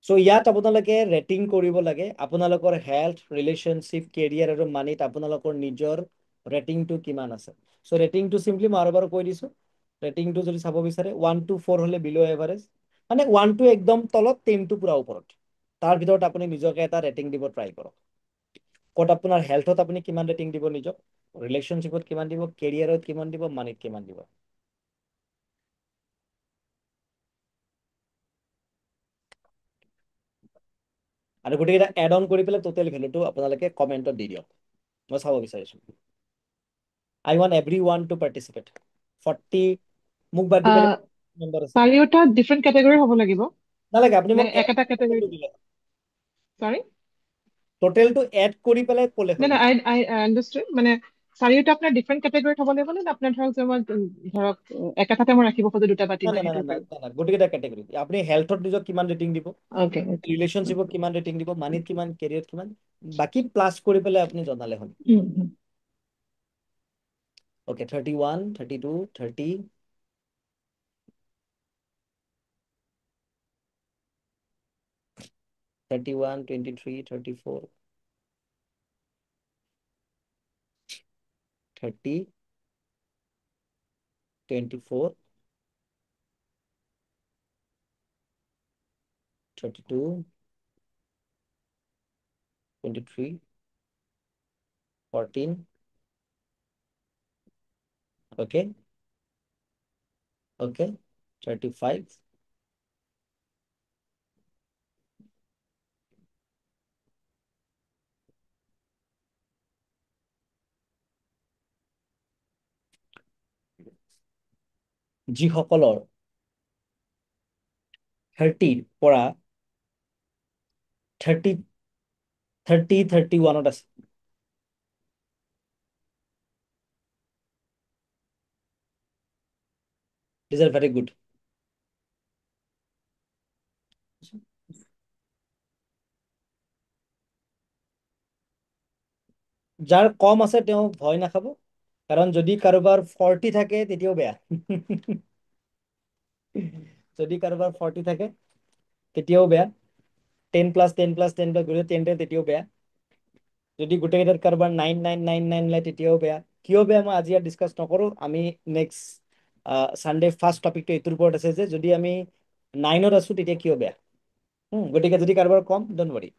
So ইয়াত আপোনালোকে rating কৰিব লাগে আপোনালোকৰ হেল্থ ৰিলেশনশ্বিপ কেৰিয়াৰ আৰু মানিত আপোনালোকৰ নিজৰ ৰেটিংটো কিমান আছে সো ৰেটিংটো সিম্পলি মই আৰু এবাৰ কৈ দিছো ৰেটিংটো যদি চাব বিচাৰে 1 to 4 হলে বিলো এভাৰেজ মানে 1 টো একদম তলত 10 টো পুৰা ওপৰত তাৰ ভিতৰত আপুনি নিজকে এটা ৰেটিং দিব ট্ৰাই কৰক ক'ত আপোনাৰ হেল্থত আপুনি কিমান ৰেটিং দিব নিজক ৰিলেশনশ্বিপত কিমান দিব কেৰিয়াৰত কিমান দিব মানিত কিমান দিব আৰু গোটেইকেইটা এড অন কৰি পেলাই টোটেল ভেলুটো আপোনালোকে কমেণ্টত দি দিয়ক মই চাব বিচাৰিছো I want everyone to participate 40 মোক বাদ দি পেলাই মেম্বাৰ আছে চাৰিওটা ডিফাৰেণ্ট কেটেগৰী হ'ব লাগিব নালাগে আপুনি নে মোক একেটা কেটেগৰী দিলে সৰি টোটেলটো এড কৰি পেলাই ক'লে নাই হ'ল নাই আই আণ্ডাৰষ্টেড মানে চাৰিওটা আপোনাৰ ডিফাৰেণ্ট কেটেগৰীত হ'ব লাগিব নে আপোনাৰ ধৰক যে মই ধৰক একেটাতে মই ৰাখিব খোজো দুটা বা না না তিনিটা না সেইটো না পাৰিম না গোটেইকেইটা কেটেগৰী আপুনি হেল্থত নিজক কিমান ৰেটিং দিব অ'কে অ'কে ৰিলেশনশ্বিপত কিমান ৰেটিং দিব মানিত কিমান কেৰিয়াৰত কিমান বাকি প্লাস কৰি পেলাই আপুনি জনালে হ'ল ওকে 31 32 30 31 23 34 30 24 32 23 14 ওকে ওকে 35 যিসকলৰ 30 পৰা 30 31 আছে these are very good যাৰ কম আছে তেওঁ ভয় নাখাব কাৰণ যদি কাৰোবাৰ 40 থাকে তেতিয়াও বেয়া যদি কাৰোবাৰ 40 থাকে তেতিয়াও বেয়া 10 প্লাস 10 প্লাস 10 প্লাস 10 তেতিয়াও বেয়া যদি গোটেইকেইটাত কাৰোবাৰ 9999 লাই তেতিয়াও বেয়া কিয় বেয়া মই আজি ইয়াত ডিসকাস নকৰো আমি নেক্সট সানডে ফাৰ্স্ট টপিকটো এইটোৰ ওপৰত আছে যে যদি আমি 9ত আছো তেতিয়া কিয় বেয়া গতিকে যদি কাৰোবাৰ কম don't worry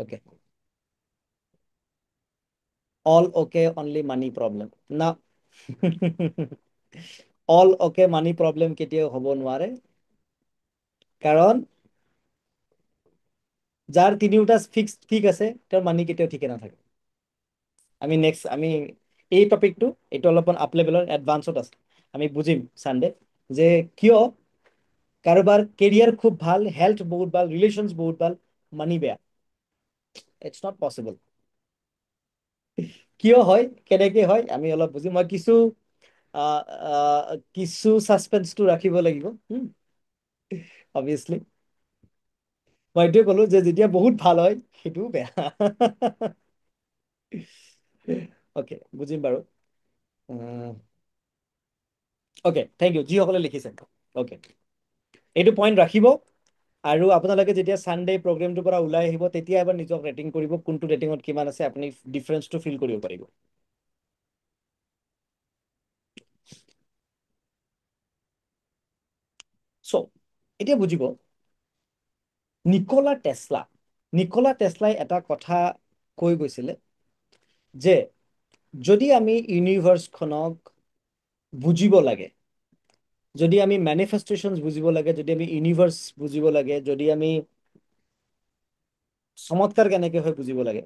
okay all okay only money problem না all okay money problem কেতিয়াও হ'ব নোৱাৰে কাৰণ যাৰ তিনিওটা ফিক্স ঠিক আছে তেওঁৰ মানি কেতিয়াও ঠিকে নাথাকে আমি নেক্সট আমি এই টপিকটো এইটো অলপমান আপ লেভেলৰ এডভান্সত আছে আমি বুজিম সানডে যে কিয় কাৰোবাৰ কেৰিয়াৰ খুব ভাল হেল্থ বহুত ভাল ৰিলেশনস বহুত ভাল মানি বেয়া ইটস নট পসিবল কিয় হয় কেনেকে হয় আমি অলপ বুজিম মই কিছু সাসপেন্সটো ৰাখিব লাগিব অবভিয়াসলি মই এইটোৱে ক'লো যে যেতিয়া বহুত ভাল হয় সেইটোও বেয়া ওকে বুজিম বাৰু ওকে থেংক ইউ যিসকলে লিখিছে ওকে এইটো পইণ্ট ৰাখিব আৰু আপোনালোকে যেতিয়া সানডে প্ৰগ্ৰামটোৰ পৰা ওলাই আহিব তেতিয়া এবাৰ নিজক ৰেটিং কৰিব কোনটো ৰেটিংত কিমান আছে আপুনি ডিফাৰেন্সটো ফিল কৰিব পাৰিব সো এতিয়া বুজিব নিকোলা টেসলাই এটা কথা কৈ গৈছিলে যে যদি আমি ইউনিভাৰ্সখনক বুজিব লাগে যদি আমি ম্যানিফেস্টেশনস বুজিব লাগে যদি আমি ইউনিভাৰ্স বুজিব লাগে যদি আমি চমৎকাৰ কেনেকে হয় বুজিব লাগে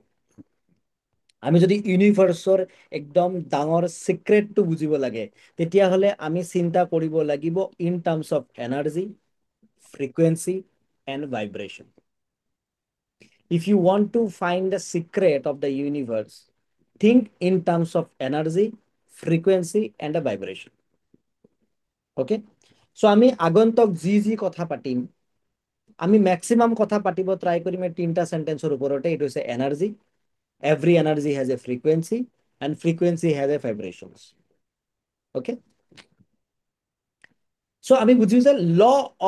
আমি যদি ইউনিভাৰ্সৰ একদম ডাঙৰ সিক্ৰেটটো বুজিব লাগে তেতিয়াহলে আমি চিন্তা কৰিব লাগিব in terms of energy frequency and vibration if you want to find the secret of the universe think in terms of energy frequency and a vibration okay so আমি আগন্তক যি কথা পাতিম আমি ম্যাক্সিমাম কথা পাতিব ট্রাই কৰিম তিনটা সেন্টেন্সৰ ওপৰতে এটো হৈছে energy every energy has a frequency and frequency has a vibrations okay চ' আমি বুজিছো যে ল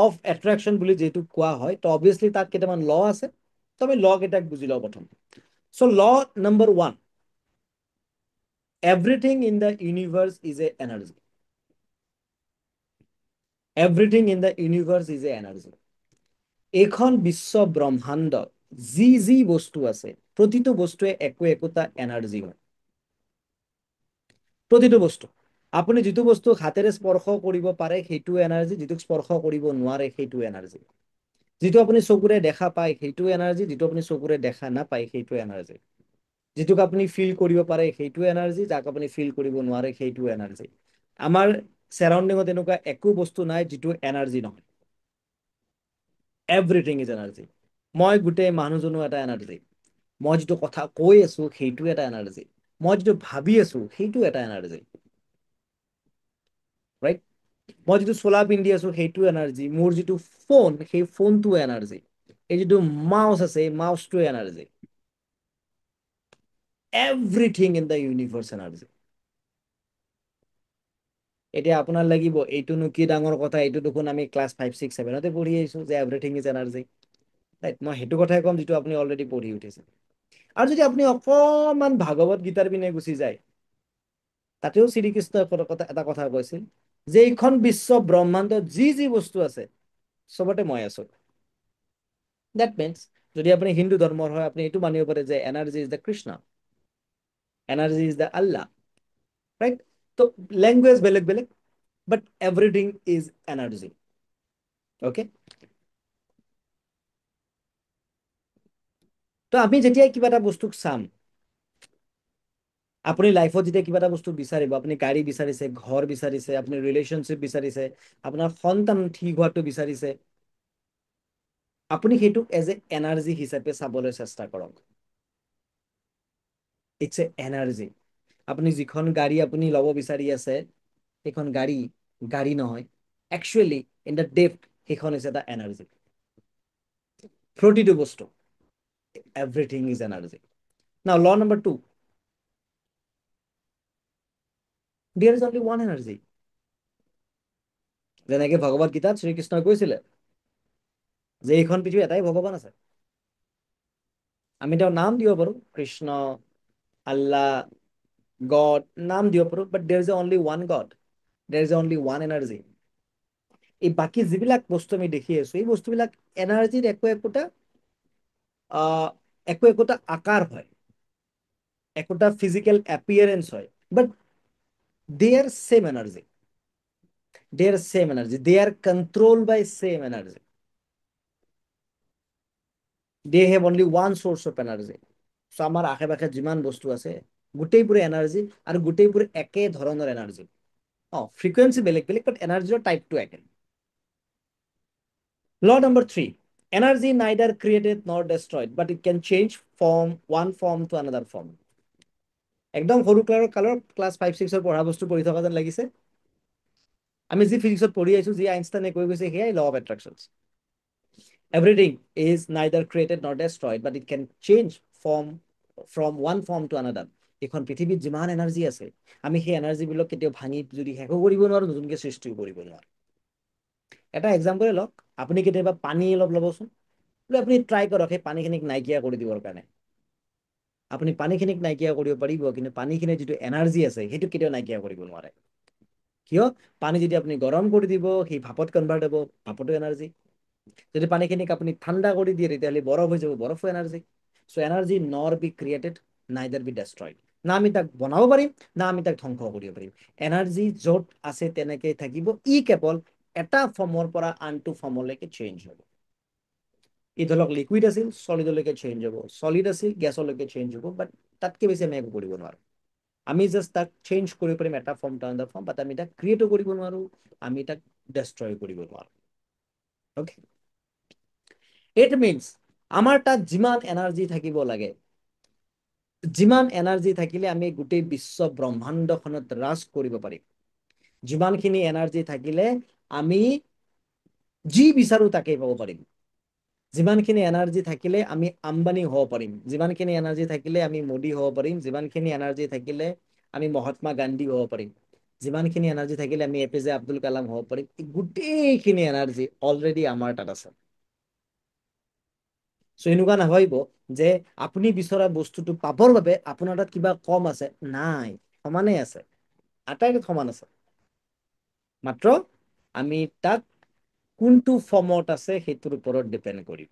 অফ এট্ৰেকশ্যন বুলি যিটো কোৱা হয়, তো অবভিয়াছলি তাত কেইটামান ল আছে, তো আমি ল কেইটাক বুজি লওঁ প্ৰথম। চ' ল number 1, everything in the universe is a energy. Everything in the universe is a energy. এইখন বিশ্ব ব্ৰহ্মাণ্ডত যি যি বস্তু আছে, প্ৰতিটো বস্তুৱে একো একোটা এনাৰ্জি হয়। প্ৰতিটো বস্তু, আপুনি যিটো বস্তু হাতেৰে স্পৰ্শ কৰিব পাৰে সেইটো এনাৰ্জি, যিটোক স্পৰ্শ কৰিব নোৱাৰে সেইটো এনাৰ্জি, যিটো আপুনি চকুৰে দেখা পায় সেইটো এনাৰ্জি, যিটো আপুনি চকুৰে দেখা নাপায় সেইটো এনাৰ্জি, যিটোক আপুনি ফিল কৰিব পাৰে সেইটো এনাৰ্জি, যাক আপুনি ফিল কৰিব নোৱাৰে সেইটো এনাৰ্জি। আমাৰ চাৰাউণ্ডিঙত এনেকুৱা একো বস্তু নাই যিটো এনাৰ্জি নহয়। Everything is energy. মই গোটেই মানুহজনো এটা এনাৰ্জি, মই যিটো কথা কৈ আছো সেইটো এটা এনাৰ্জি, মই যিটো ভাবি আছো সেইটো এটা এনাৰ্জি, ৰাইট? মই যিটো চোলা পিন্ধি আছো সেইটো এনাৰ্জি, মোৰ যিটো ফোন সেই ফোনটো এনাৰ্জি, এই যিটো মাউচ আছে এই মাউচটো energy. Everything in the universe energy. এতিয়া আপোনাৰ লাগিব এইটোনো কি ডাঙৰ কথা, এইটো দেখোন আমি ক্লাছ 5, 6, 7তে পঢ়ি আহিছো যে এভৰিথিং ইজ এনাৰ্জি, ৰাইট? মই সেইটো কথাই ক'ম যিটো আপুনি অলৰেডি পঢ়ি উঠিছে। আৰু যদি আপুনি অকণমান ভাগৱত গীতাৰ পিনে গুচি যায়, তাতেও শ্ৰীকৃষ্ণই এটা কথা কৈছিল যে এইখন বিশ্ব ব্ৰহ্মাণ্ডত যি যি বস্তু আছে চবতে মই আছো। দেট মিনছ যদি আপুনি হিন্দু ধৰ্মৰ হয়, আপুনি এইটো মানিব পাৰে যে energy is the Krishna, energy is the Allah, right? তো ল্যাঙ্গুয়েজ বেলেগ বেলেগ, বাট এভরিথিং ইজ এনার্জি। ওকে, তো আমি যেতিয়াই কিবা এটা বস্তুক চাম, আপুনি লাইফত যেতিয়া কিবা এটা বস্তু বিচাৰিব, আপুনি গাড়ী বিচাৰিছে, ঘৰ বিচাৰিছে, আপুনি ৰিলেশ্যনশ্বিপ বিচাৰিছে, আপোনাৰ সন্তান ঠিক হোৱাটো বিচাৰিছে, আপুনি সেইটোক এজ এ এনাৰ্জি হিচাপে চাবলৈ চেষ্টা কৰক। It's a energy. আপুনি যিখন গাড়ী আপুনি ল'ব বিচাৰি আছে সেইখন গাড়ী গাড়ী নহয়, একচুৱেলি ইন দ্য ডেপথ সেইখন হৈছে এটা এনাৰ্জি। প্ৰতিটো বস্তু, এভৰিথিং ইজ এনাৰ্জি। নাও ল number 2, there is only one energy. যেনেকে ভগৱত গীতাত শ্ৰীকৃষ্ণই কৈছিলে যে এইখন পৃথিৱী এটাই ভগৱান আছে। আমি তেওঁৰ নাম দিব পাৰো, কৃষ্ণ, আল্লাহ, গড, নাম দিব পাৰো, বাট there is only one God, there is only one energy. এই বাকী যিবিলাক বস্তু আমি দেখি আছো এই বস্তুবিলাক এনাৰ্জিৰ একো একোটা আকাৰ হয়, একোটা ফিজিক্যাল অ্যাপিয়ারেন্স হয়, but they are same energy, they are same energy, they are controlled by same energy, they have only one source of energy. So আমাৰ আশে পাশে যিমান বস্তু আছে গোটেইবোৰে এনাৰ্জি, আৰু গোটেইবোৰে একে ধৰণৰ এনাৰ্জি। ফ্ৰিকুৱেঞ্চি বেলেগ বেলেগ, বাট এনাৰ্জিৰ টাইপটো একে। ল number 3, energy neither created nor destroyed, but it can change from one form to another form. একদম সৰু কালৰ ক্লাছ 5, 6ৰ পঢ়া বস্তু পঢ়ি থকা যেন লাগিছে। আমি যি ফিজিক্সত পঢ়ি আহিছো, যি আইনষ্টাইনে কৈ গৈছে, সেয়াই law of attraction. Everything is neither created nor destroyed, but it can change from one form to another. এখন পৃথিৱীত যিমান এনাৰ্জি আছে, আমি সেই এনাৰ্জি বিলাক কেতিয়াও ভাঙি যদি শেষো কৰিব নোৱাৰো, নতুনকে সৃষ্টিও কৰিব নোৱাৰো। এটা এক্সাম্পল লওক, আপুনি কেতিয়াবা পানী অলপ ল'বচোন, আপুনি ট্ৰাই কৰক সেই পানীখিনিক নাইকিয়া কৰি দিবৰ কাৰণে। আপুনি পানীখিনিক নাইকিয়া কৰিব পাৰিব, কিন্তু পানীখিনিৰ যিটো এনাৰ্জি আছে সেইটো কেতিয়াও নাইকিয়া কৰিব নোৱাৰে। কিয়? পানী যদি আপুনি গৰম কৰি দিব সেই ভাপত কনভাৰ্ট হ'ব, ভাপতো এনাৰ্জি। যদি পানীখিনিক আপুনি ঠাণ্ডা কৰি দিয়ে তেতিয়াহ'লে বৰফ হৈ যাব, বৰফো এনাৰ্জি। চ' এনাৰ্জি নৰ বি ক্ৰিয়েটেড নাইদাৰ বি ডেষ্ট্ৰয়েড। না আমি তাক বনাব পাৰিম, না আমি তাক ধ্বংস কৰিব পাৰিম। এনাৰ্জি য'ত আছে তেনেকেই থাকিব, ই কেৱল এটা ফৰ্মৰ পৰা আনটো ফৰ্মলৈকে চেঞ্জ হ'ব। ই ধৰক লিকুইড আছিল, চলিডলৈকে চেঞ্জ হ'ব, চলিড আছিল, গেছলৈকে চেঞ্জ হ'ব, বাট তাতকে বেছি আমি একো কৰিব নোৱাৰো। আমি জাষ্ট তাক চেঞ্জ কৰিব পাৰিম এটা ফৰ্ম টু আনাদাৰ ফৰ্ম, বাট আমি তাক ক্ৰিয়েটো কৰিব নোৱাৰো, আমি তাক ডেষ্ট্ৰয় কৰিব নোৱাৰো। অ'কে, ইট মিনছ আমাৰ তাত যিমান এনাৰ্জি থাকিব লাগে, যিমান এনাৰ্জি থাকিলে আমি গোটেই বিশ্ব ব্ৰহ্মাণ্ডখনত ৰাজ কৰিব পাৰিম, যিমানখিনি এনাৰ্জি থাকিলে আমি যি বিচাৰো তাকেই পাব পাৰিম, যিমানখিনি এনাৰ্জি থাকিলে আমি আম্বানী হ'ব পাৰিম, যিমানখিনি এনাৰ্জি থাকিলে আমি মোদী হ'ব পাৰিম, যিমানখিনি এনাৰ্জি থাকিলে আমি মহাত্মা গান্ধী হ'ব পাৰিম, যিমানখিনি এনাৰ্জি থাকিলে আমি এপিজে আব্দুল কালাম হ'ব পাৰিম, এই গোটেইখিনি এনাৰ্জি অলৰেডি আমাৰ তাত আছে। চ' এনেকুৱা নাভাবিব যে আপুনি বিচৰা বস্তুটো পাবৰ বাবে আপোনাৰ তাত কিবা কম আছে, নাই, সমানেই আছে, আটাইৰে সমান আছে। মাত্ৰ আমি তাক কোনটো ফৰ্মত আছে সেইটোৰ ওপৰত ডিপেণ্ড কৰিব।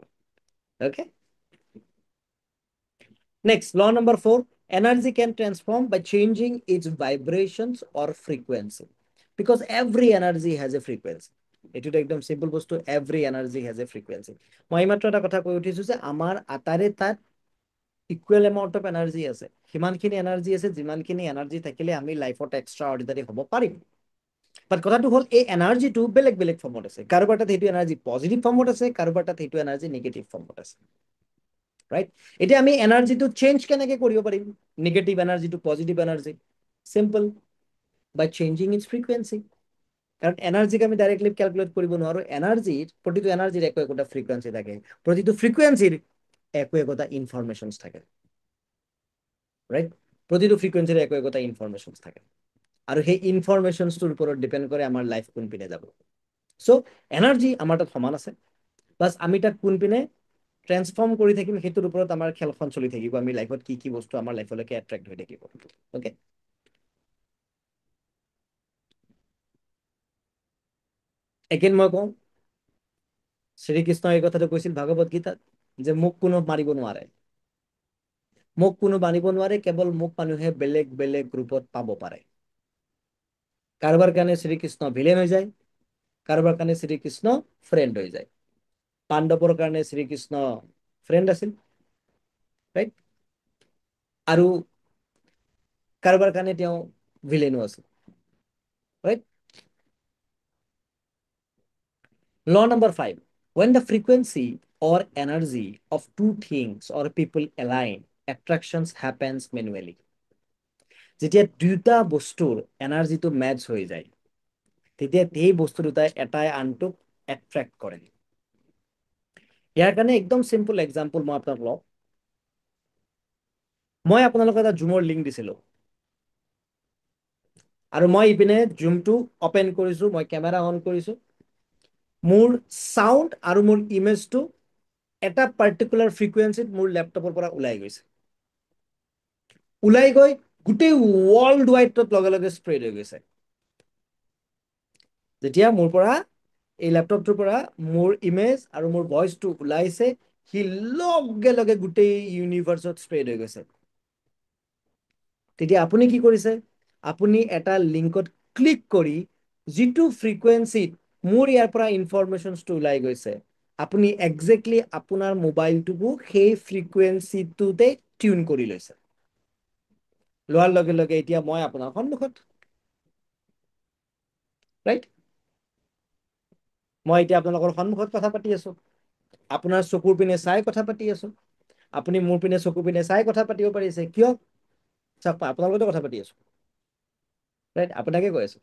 Okay, next, law number 4, energy can transform by changing its vibrations or frequency, because every energy has a frequency. এটোটো একদম সিম্পল বস্তু, every energy has a frequency. মই মাত্ৰ এটা কথা কৈ উঠিছো যে আমাৰ আটাৰে তাত ইকুৱেল এমাউণ্ট অফ এনাৰ্জি আছে, সিমানখিনি এনাৰ্জি আছে যিমানখিনি এনাৰ্জি থাকিলে আমি লাইফত এক্সট্ৰা অৰ্ডিনাৰী হ'ব পাৰিম। বাট কথাটো হ'ল এই এনাৰ্জিটো বেলেগ বেলেগ ফৰ্মত আছে, কাৰোবাৰ তাত সেইটো এনাৰ্জি পজিটিভ ফৰ্মত আছে, কাৰোবাৰ তাত সেইটো এনাৰ্জি নিগেটিভ ফৰ্মত আছে, ৰাইট? এতিয়া আমি এনাৰ্জিটো চেঞ্জ কেনেকৈ কৰিব পাৰিম, নিগেটিভ এনাৰ্জিটো positive energy? Simple, by changing its frequency. কাৰণ এনাৰ্জিক আমি ডাইৰেক্টলি কেলকুলেট কৰিব নোৱাৰো, এনাৰ্জিৰ প্ৰতিটো এনাৰ্জিৰ একো একোটা ফ্ৰিকুৱেঞ্চি থাকে, প্ৰতিটো ফ্ৰিকুৱেঞ্চিৰ একো একোটা ইনফৰমেশ্যনছ থাকে, ৰাইট? প্ৰতিটো ফ্ৰিকুৱেঞ্চিৰ একো একোটা ইনফৰমেশ্যনছ থাকে, আৰু সেই ইনফৰমেশ্যনছটোৰ ওপৰত ডিপেণ্ড কৰে আমাৰ লাইফ কোনপিনে যাব। চ' এনাৰ্জি আমাৰ তাত সমান আছে, বাছ আমি তাক কোনপিনে ট্ৰেন্সফৰ্ম কৰি থাকিম সেইটোৰ ওপৰত আমাৰ খেলখন চলি থাকিব, আমি লাইফত কি কি বস্তু আমাৰ লাইফলৈকে এট্ৰেক্ট হৈ থাকিব। অ'কে, এগেইন মই কওঁ, শ্ৰীকৃষ্ণই এই কথাটো কৈছিল ভাগৱত গীতাত যে মোক কোনো মাৰিব নোৱাৰে, মোক কোনো মাৰিব নোৱাৰে, কেৱল মোক মানুহে বেলেগ বেলেগ ৰূপত পাব পাৰে। কাৰোবাৰ কাৰণে শ্ৰীকৃষ্ণ ভিলেন হৈ যায়, কাৰোবাৰ কাৰণে শ্ৰীকৃষ্ণ ফ্ৰেণ্ড হৈ যায়। পাণ্ডৱৰ কাৰণে শ্ৰীকৃষ্ণ ফ্ৰেণ্ড আছিল, ৰাইট? আৰু কাৰোবাৰ কাৰণে তেওঁ ভিলেনো আছিল, right? Law number 5, when the frequency or energy of two things or people align, attractions happens manually. যেতিয়া দুটা বস্তুৰ এনাৰ্জিটো মেচ হৈ যায়, তেতিয়া সেই বস্তু দুটাই এটাই আনটোক এট্ৰেক্ট কৰে। ইয়াৰ কাৰণে একদম চিম্পল এক্সাম্পল মই আপোনাক লওঁ, মই আপোনালোকক এটা জুমৰ লিংক দিছিলো, আৰু মই ইপিনে জুমটো অপেন কৰিছো, মই কেমেৰা অন কৰিছো, মোৰ সাউণ্ড আৰু মোৰ ইমেজটো এটা পাৰ্টিকুলাৰ ফ্ৰিকুৱেঞ্চিত মোৰ লেপটপৰ পৰা ওলাই গৈছে, ওলাই গৈ গোটেই ৱৰ্ল্ড ৱাইডত লগে লগে স্প্ৰেড হৈ গৈছে। যেতিয়া মোৰ পৰা এই লেপটপটোৰ পৰা মোৰ ইমেজ আৰু মোৰ ভইচটো ওলাইছে, সি লগে লগে গোটেই ইউনিভাৰ্চত স্প্ৰেড হৈ গৈছে। তেতিয়া আপুনি কি কৰিছে, আপুনি এটা লিংকত ক্লিক কৰি যিটো ফ্ৰিকুৱেঞ্চিত মোৰ ইয়াৰ পৰা ইনফৰমেশ্যনছটো ওলাই গৈছে, আপুনি একজেক্টলি আপোনাৰ মোবাইলটোকো সেই ফ্ৰিকুৱেঞ্চিটোতে টিউন কৰি লৈছে। লোৱাৰ লগে লগে এতিয়া মই আপোনাৰ সন্মুখত, ৰাইট? মই এতিয়া আপোনালোকৰ সন্মুখত কথা পাতি আছো, আপোনাৰ চকুৰ পিনে চাই কথা পাতি আছো, আপুনি মোৰ পিনে চকু পিনে চাই কথা পাতিব পাৰিছে, কিয়? চাওক, আপোনাৰ লগতে কথা পাতি আছো, ৰাইট? আপোনাকে কৈ আছো,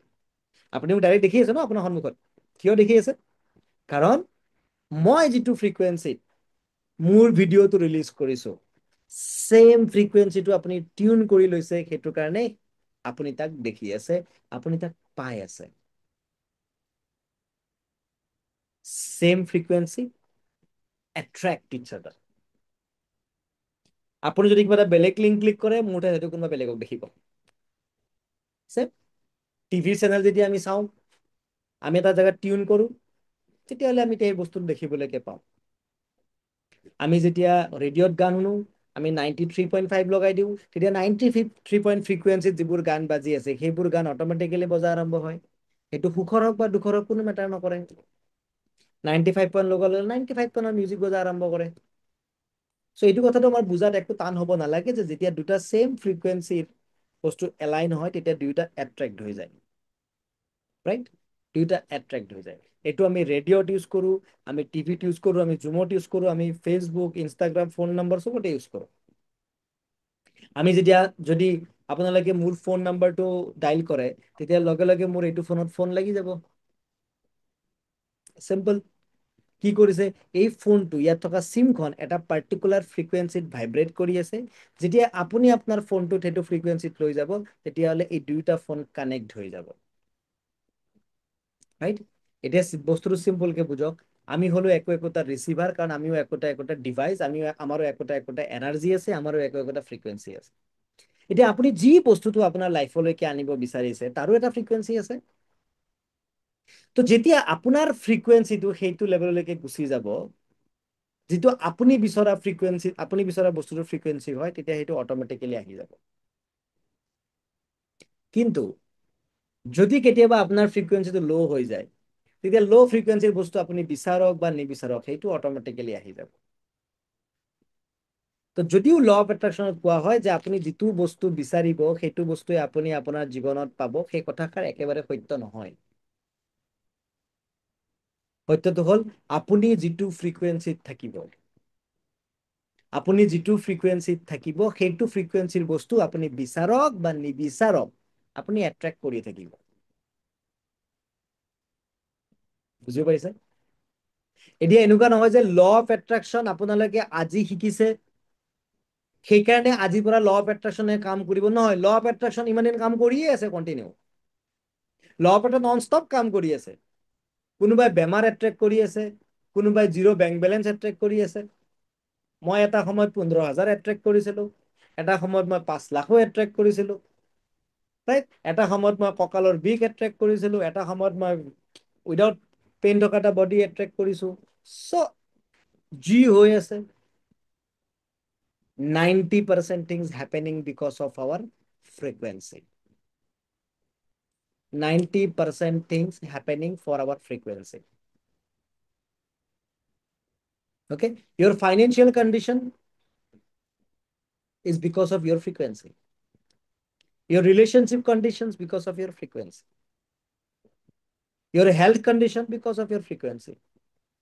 আপুনি মোক ডাইৰেক্ট দেখি আছে ন আপোনাৰ সন্মুখত, কিয় দেখি আছে? কাৰণ মই যিটো ফ্ৰিকুৱেঞ্চিত মোৰ ভিডিঅ'টো ৰিলিজ কৰিছো, চেম ফ্ৰিকুৱেঞ্চিটো আপুনি টিউন কৰি লৈছে, সেইটো কাৰণে আপুনি তাক দেখি আছে, আপুনি তাক পাই আছে। Same frequency attract each other. আপুনি যদি কিবা এটা বেলেগ লিংক ক্লিক কৰে, মোৰ তাত সেইটো কোনোবা বেলেগক দেখিব। টিভি চেনেল যদি আমি চাওঁ, আমি এটা জেগাত টিউন কৰো, তেতিয়াহ'লে আমি সেই বস্তুটো দেখিবলৈকে পাওঁ। আমি যেতিয়া ৰেডিঅ'ত গান শুনো, আমি 93.5 লগাই দিওঁ, তেতিয়া 93 ফ্ৰিকুৱেঞ্চিত যিবোৰ গান বাজি আছে, সেইবোৰ গান অট'মেটিকেলি বজা আৰম্ভ হয়। সেইটো সুখৰ হওক বা দুখৰ হওক কোনো মেটাৰ নকৰে, 95 লগালে 95 মিউজিক বজা আৰম্ভ কৰে। চ' এইটো কথাটো আমাৰ বুজাত একো টান হ'ব নালাগে যে যেতিয়া দুটা চেম ফ্ৰিকুৱেঞ্চিৰ বস্তু এলাইন হয়, তেতিয়া দুয়োটা এট্ৰেক্ট হৈ যায়, ৰাইট? দুয়োটা এট্ৰেক্ট হৈ যায়। এইটো আমি ৰেডিঅ'ত ইউজ কৰো, আমি টিভিত ইউজ কৰো, আমি জুমত ইউজ কৰো, আমি ফেচবুক, ইনষ্টাগ্ৰাম, ফোন নম্বৰ চবতে ইউজ কৰো। আমি যেতিয়া যদি আপোনালোকে মোৰ ফোন নাম্বাৰটো ডাইল কৰে, তেতিয়া লগে লগে মোৰ এইটো ফোনত ফোন লাগি যাব, চিম্পল। কি কৰিছে, এই ফোনটো ইয়াত থকা চিমখন এটা পাৰ্টিকুলাৰ ফ্ৰিকুৱেঞ্চিত ভাইব্ৰেট কৰি আছে। যেতিয়া আপুনি আপোনাৰ ফোনটোত সেইটো ফ্ৰিকুৱেঞ্চিত লৈ যাব, তেতিয়াহ'লে এই দুয়োটা ফোন কানেক্ট হৈ যাব। ৰাইট? এতিয়া বস্তুটো চিম্পলকে বুজক, আমি হলো একো একোটা ৰিচিভাৰ, কাৰণ আমিও একোটা একোটা ডিভাইচ, আমি আমাৰো একোটা একোটা এনাৰ্জি আছে, আমাৰো একো একোটা ফ্ৰিকুৱেঞ্চি আছে। এতিয়া আপুনি যি বস্তুটো আপোনাৰ লাইফলৈকে আনিব বিচাৰিছে তাৰো এটা ফ্ৰিকুৱেঞ্চি আছে। তো যেতিয়া আপোনাৰ ফ্ৰিকুৱেঞ্চিটো সেইটো লেভেললৈকে গুচি যাব, যিটো আপুনি বিচৰা ফ্ৰিকুৱেঞ্চি, আপুনি বিচৰা বস্তুটোৰ ফ্ৰিকুৱেঞ্চি হয়, তেতিয়া সেইটো অট'মেটিকেলি আহি যাব। কিন্তু যদি কেতিয়াবা আপোনাৰ ফ্ৰিকুৱেঞ্চিটো ল' হৈ যায়, তেতিয়া ল' ফ্ৰিকুৱেঞ্চিৰ বস্তু আপুনি বিচাৰক বা নিবিচাৰক, সেইটো অট'মেটিকেলি আহি যাব। তো যদিও ল অফ এট্ৰাকশ্যনত কোৱা হয় যে আপুনি যিটো বস্তু বিচাৰিব সেইটো বস্তুৱে আপুনি আপোনাৰ জীৱনত পাব, সেই কথাষাৰ একেবাৰে সত্য নহয়। সত্যটো হ'ল আপুনি যিটো ফ্ৰিকুৱেঞ্চিত থাকিব, আপুনি যিটো ফ্ৰিকুৱেঞ্চিত থাকিব, সেইটো ফ্ৰিকুৱেঞ্চিৰ বস্তু আপুনি বিচাৰক বা নিবিচাৰক, আপুনি এট্ৰেক্ট কৰি থাকিব। বুজি পাইছে? এতিয়া এনেকুৱা নহয় যে ল অফ এট্ৰাকশ্যন আপোনালোকে আজি শিকিছে, সেইকাৰণে আজিৰ পৰা ল অফ এট্ৰাকশ্যনে কাম কৰিব, নহয়। ল অফ এট্ৰাকশ্যন ইমান দিন কাম কৰিয়ে আছে কণ্টিনিউ। ল অফ এটা নন ষ্টপ কাম কৰি আছে। কোনোবাই বেমাৰ এট্ৰেক্ট কৰি আছে, কোনোবাই জিৰ' বেংক বেলেঞ্চ এট্ৰেক্ট কৰি আছে। মই এটা সময়ত 15,000 এট্ৰেক্ট কৰিছিলো, এটা সময়ত মই 5 লাখো এট্ৰেক্ট কৰিছিলো। ৰাইট? এটা সময়ত মই কঁকালৰ বিষ এট্ৰেক্ট কৰিছিলো, এটা সময়ত মই উইদাউট পেইন থকা এটা বডি এট্ৰেক্ট কৰিছো। চ' যি হৈ আছে, 90% things happening because of our frequency. 90% things happening for our frequency. Okay? Your financial condition is because of your frequency. Your relationship conditions because of your frequency. Your health condition because of your frequency.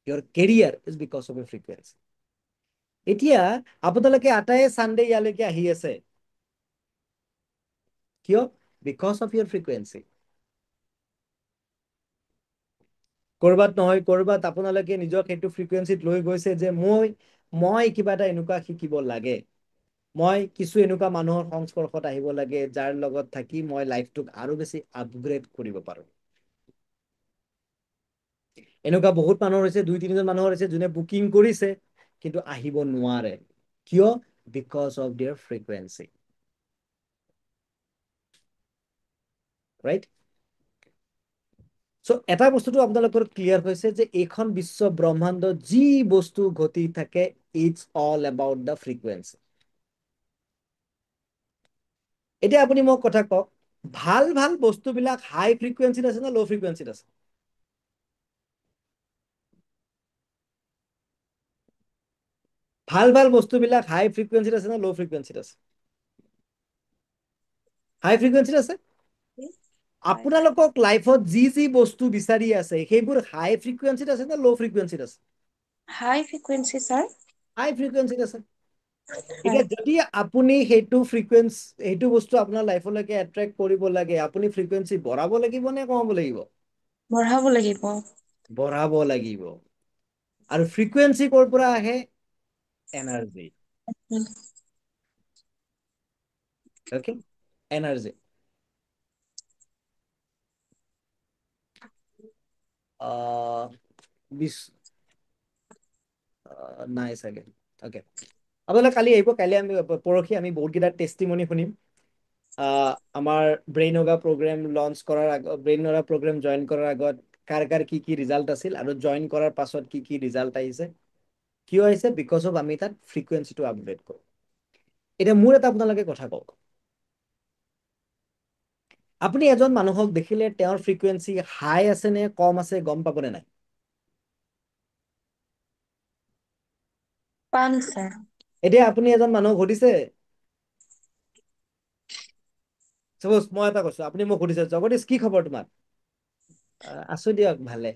Your career is because of your frequency. এতিয়া আপোনালোকে আটাই Sunday ইয়ালৈকে আহি আছে কিয়? Because of your frequency. কৰবাত নহয় কৰবাত আপোনালোকে নিজক সেইটো ফ্ৰিকুৱেঞ্চিত লৈ গৈছে যে মই কিবা এটা এনেকুৱা শিকিব লাগে, মই কিছু এনেকুৱা মানুহৰ সংস্পৰ্শত আহিব লাগে যাৰ লগত থাকি মই লাইফটোক আৰু বেছি আপগ্ৰেড কৰিব পাৰো। এনেকুৱা বহুত মানুহৰ হৈছে, 2-3জন মানুহৰ হৈছে যোনে বুকিং কৰিছে কিন্তু আহিব নোৱাৰে। কিয়? Because of their frequency. Right? So' এটা বস্তুটো আপোনালোকৰ ক্লিয়াৰ হৈছে যে এইখন বিশ্ব ব্ৰহ্মাণ্ডত যি বস্তু ঘটি থাকে, it's all about the frequency. এতিয়া আপুনি মোক কথা কওক, ভাল ভাল বস্তুবিলাক হাই ফ্ৰিকুৱেঞ্চিত আছে নে ল' ফ্ৰিকুৱেঞ্চিত আছে? ভাল ভাল বস্তুবিলাক হাই ফ্ৰিকুৱেঞ্চিত আছে নে ল' ফ্ৰিকুৱেঞ্চিত আছে? হাই ফ্ৰিকুৱেঞ্চিত আছে। হয় আপোনালোকক লাইফত যি যি বস্তু বিচাৰি আছে সেইবোৰ হাই ফ্ৰিকুৱেঞ্চিত আছে নে ল' ফ্ৰিকুৱেঞ্চিত আছে? হাই ফ্ৰিকুৱেঞ্চি ছাৰ। হাই ফ্ৰিকুৱেঞ্চিত আছে। হয় এতিয়া যদি আপুনি সেইটো বস্তু আপোনাৰ লাইফলৈকে এট্ৰেক্ট কৰিব লাগে, আপুনি ফ্ৰিকুৱেঞ্চি বঢ়াব লাগিব নে কমাব লাগিব? বঢ়াব লাগিব। বঢ়াব লাগিব। আৰু ফ্ৰিকুৱেঞ্চি ক'ৰ পৰা আহে? এনাৰ্জি। উম, অকে? এনাৰ্জি। বিশ নাই চাগে। অকে, আপোনালোকে কালি আহিব, পৰহি আমি বহুতকেইটা টেষ্টিমনি শুনিম। আমাৰ ব্ৰেইন য়োগা প্ৰগ্ৰেম লঞ্চ কৰাৰ আগত, ব্ৰেইন য়োগা প্ৰগ্ৰেম জইন কৰাৰ আগত কাৰ কাৰ কি কি ৰিজাল্ট আছিল আৰু জইন কৰাৰ পাছত কি কি ৰিজাল্ট আহিছে। কিয় আহিছে? বিকজ অফ আমি তাত ফ্ৰিকুৱেঞ্চিটো আপগ্ৰেড কৰোঁ। এতিয়া মোৰ এটা আপোনালোকে কথা কওক, আপুনি এজন মানুহক দেখিলে তেওঁৰ ফ্ৰিকুৱেঞ্চি হাই আছে নে কম আছে গম পাবনে নাই? পাম ছাৰ। এতিয়া আপুনি এজন মানুহক সুধিছে, চাপোজ মই এটা কৈছো, আপুনি মোক সুধিছে জগদীশ কি খবৰ তোমাৰ? আছো দিয়ক ভালে।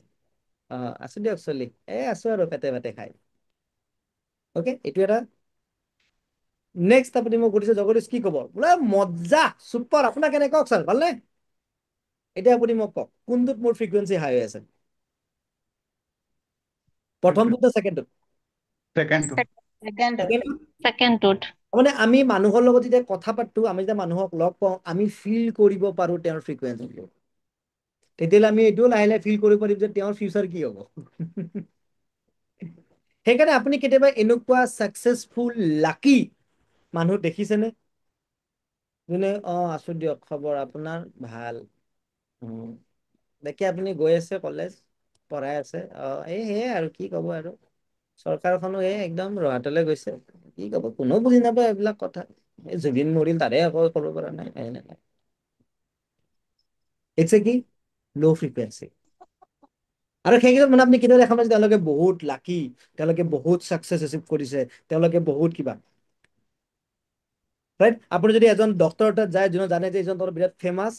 আছো দিয়ক চলি, আছো আৰু পেটে পেটে খাই। অকে, এইটো এটা। নেক্সট আপুনি মোক সুধিছে জগদীশ কি খবৰ? বোলে মজ্জা চুপাৰ, আপোনাৰ কেনেকুৱা কওক ছাৰ ভালনে? এতিয়া আপুনি মোক কওক কোনটোত মোৰ ফ্ৰিকুৱেঞ্চি হাই হৈ আছে? প্ৰথমটোতে ছেকেণ্ডটোত ছেকেণ্ডটো ছেকেণ্ডটোত মানে আমি মানুহৰ লগত যেতিয়া কথা পাতো, আমি যেতিয়া মানুহক লগ পাওঁ, আমি ফিল কৰিব পাৰো তেওঁৰ ফ্ৰিকুৱেঞ্চিটো। তেতিয়াহ'লে আমি এইটোও লাহে লাহে ফিল কৰিব পাৰিম যে তেওঁৰ ফিউচাৰ কি হ'ব। সেইকাৰণে আপুনি কেতিয়াবা এনেকুৱা ছাকচেছফুল লাকি মানুহ দেখিছেনে? যোনে আছো দিয়ক, খবৰ আপোনাৰ ভাল। দেখি আপুনি গৈ আছে কলেজ, পঢ়াই আছে, সেয়াই আৰু কি ক'ব আৰু। চৰকাৰখনো একদম ৰহাতলে গৈছে, কি ক'ব, কোনেও বুজি নাপায় এইবিলাক কথা। জুবিন মৰিল তাৰে আকৌ কৰিব পৰা নাই, ইটছ কি ল' ফ্ৰিকুৱেঞ্চি। আৰু সেইকেইজন মানে আপুনি কেতিয়াও দেখা পাইছে তেওঁলোকে বহুত লাকি, তেওঁলোকে বহুত ছাকচেছ এচিভ কৰিছে, তেওঁলোকে বহুত কিবা, ৰাইট? আপুনি যদি এজন ডক্তৰ তাত যায়, যোনে জানে যে এজন বিৰাট ফেমাছ,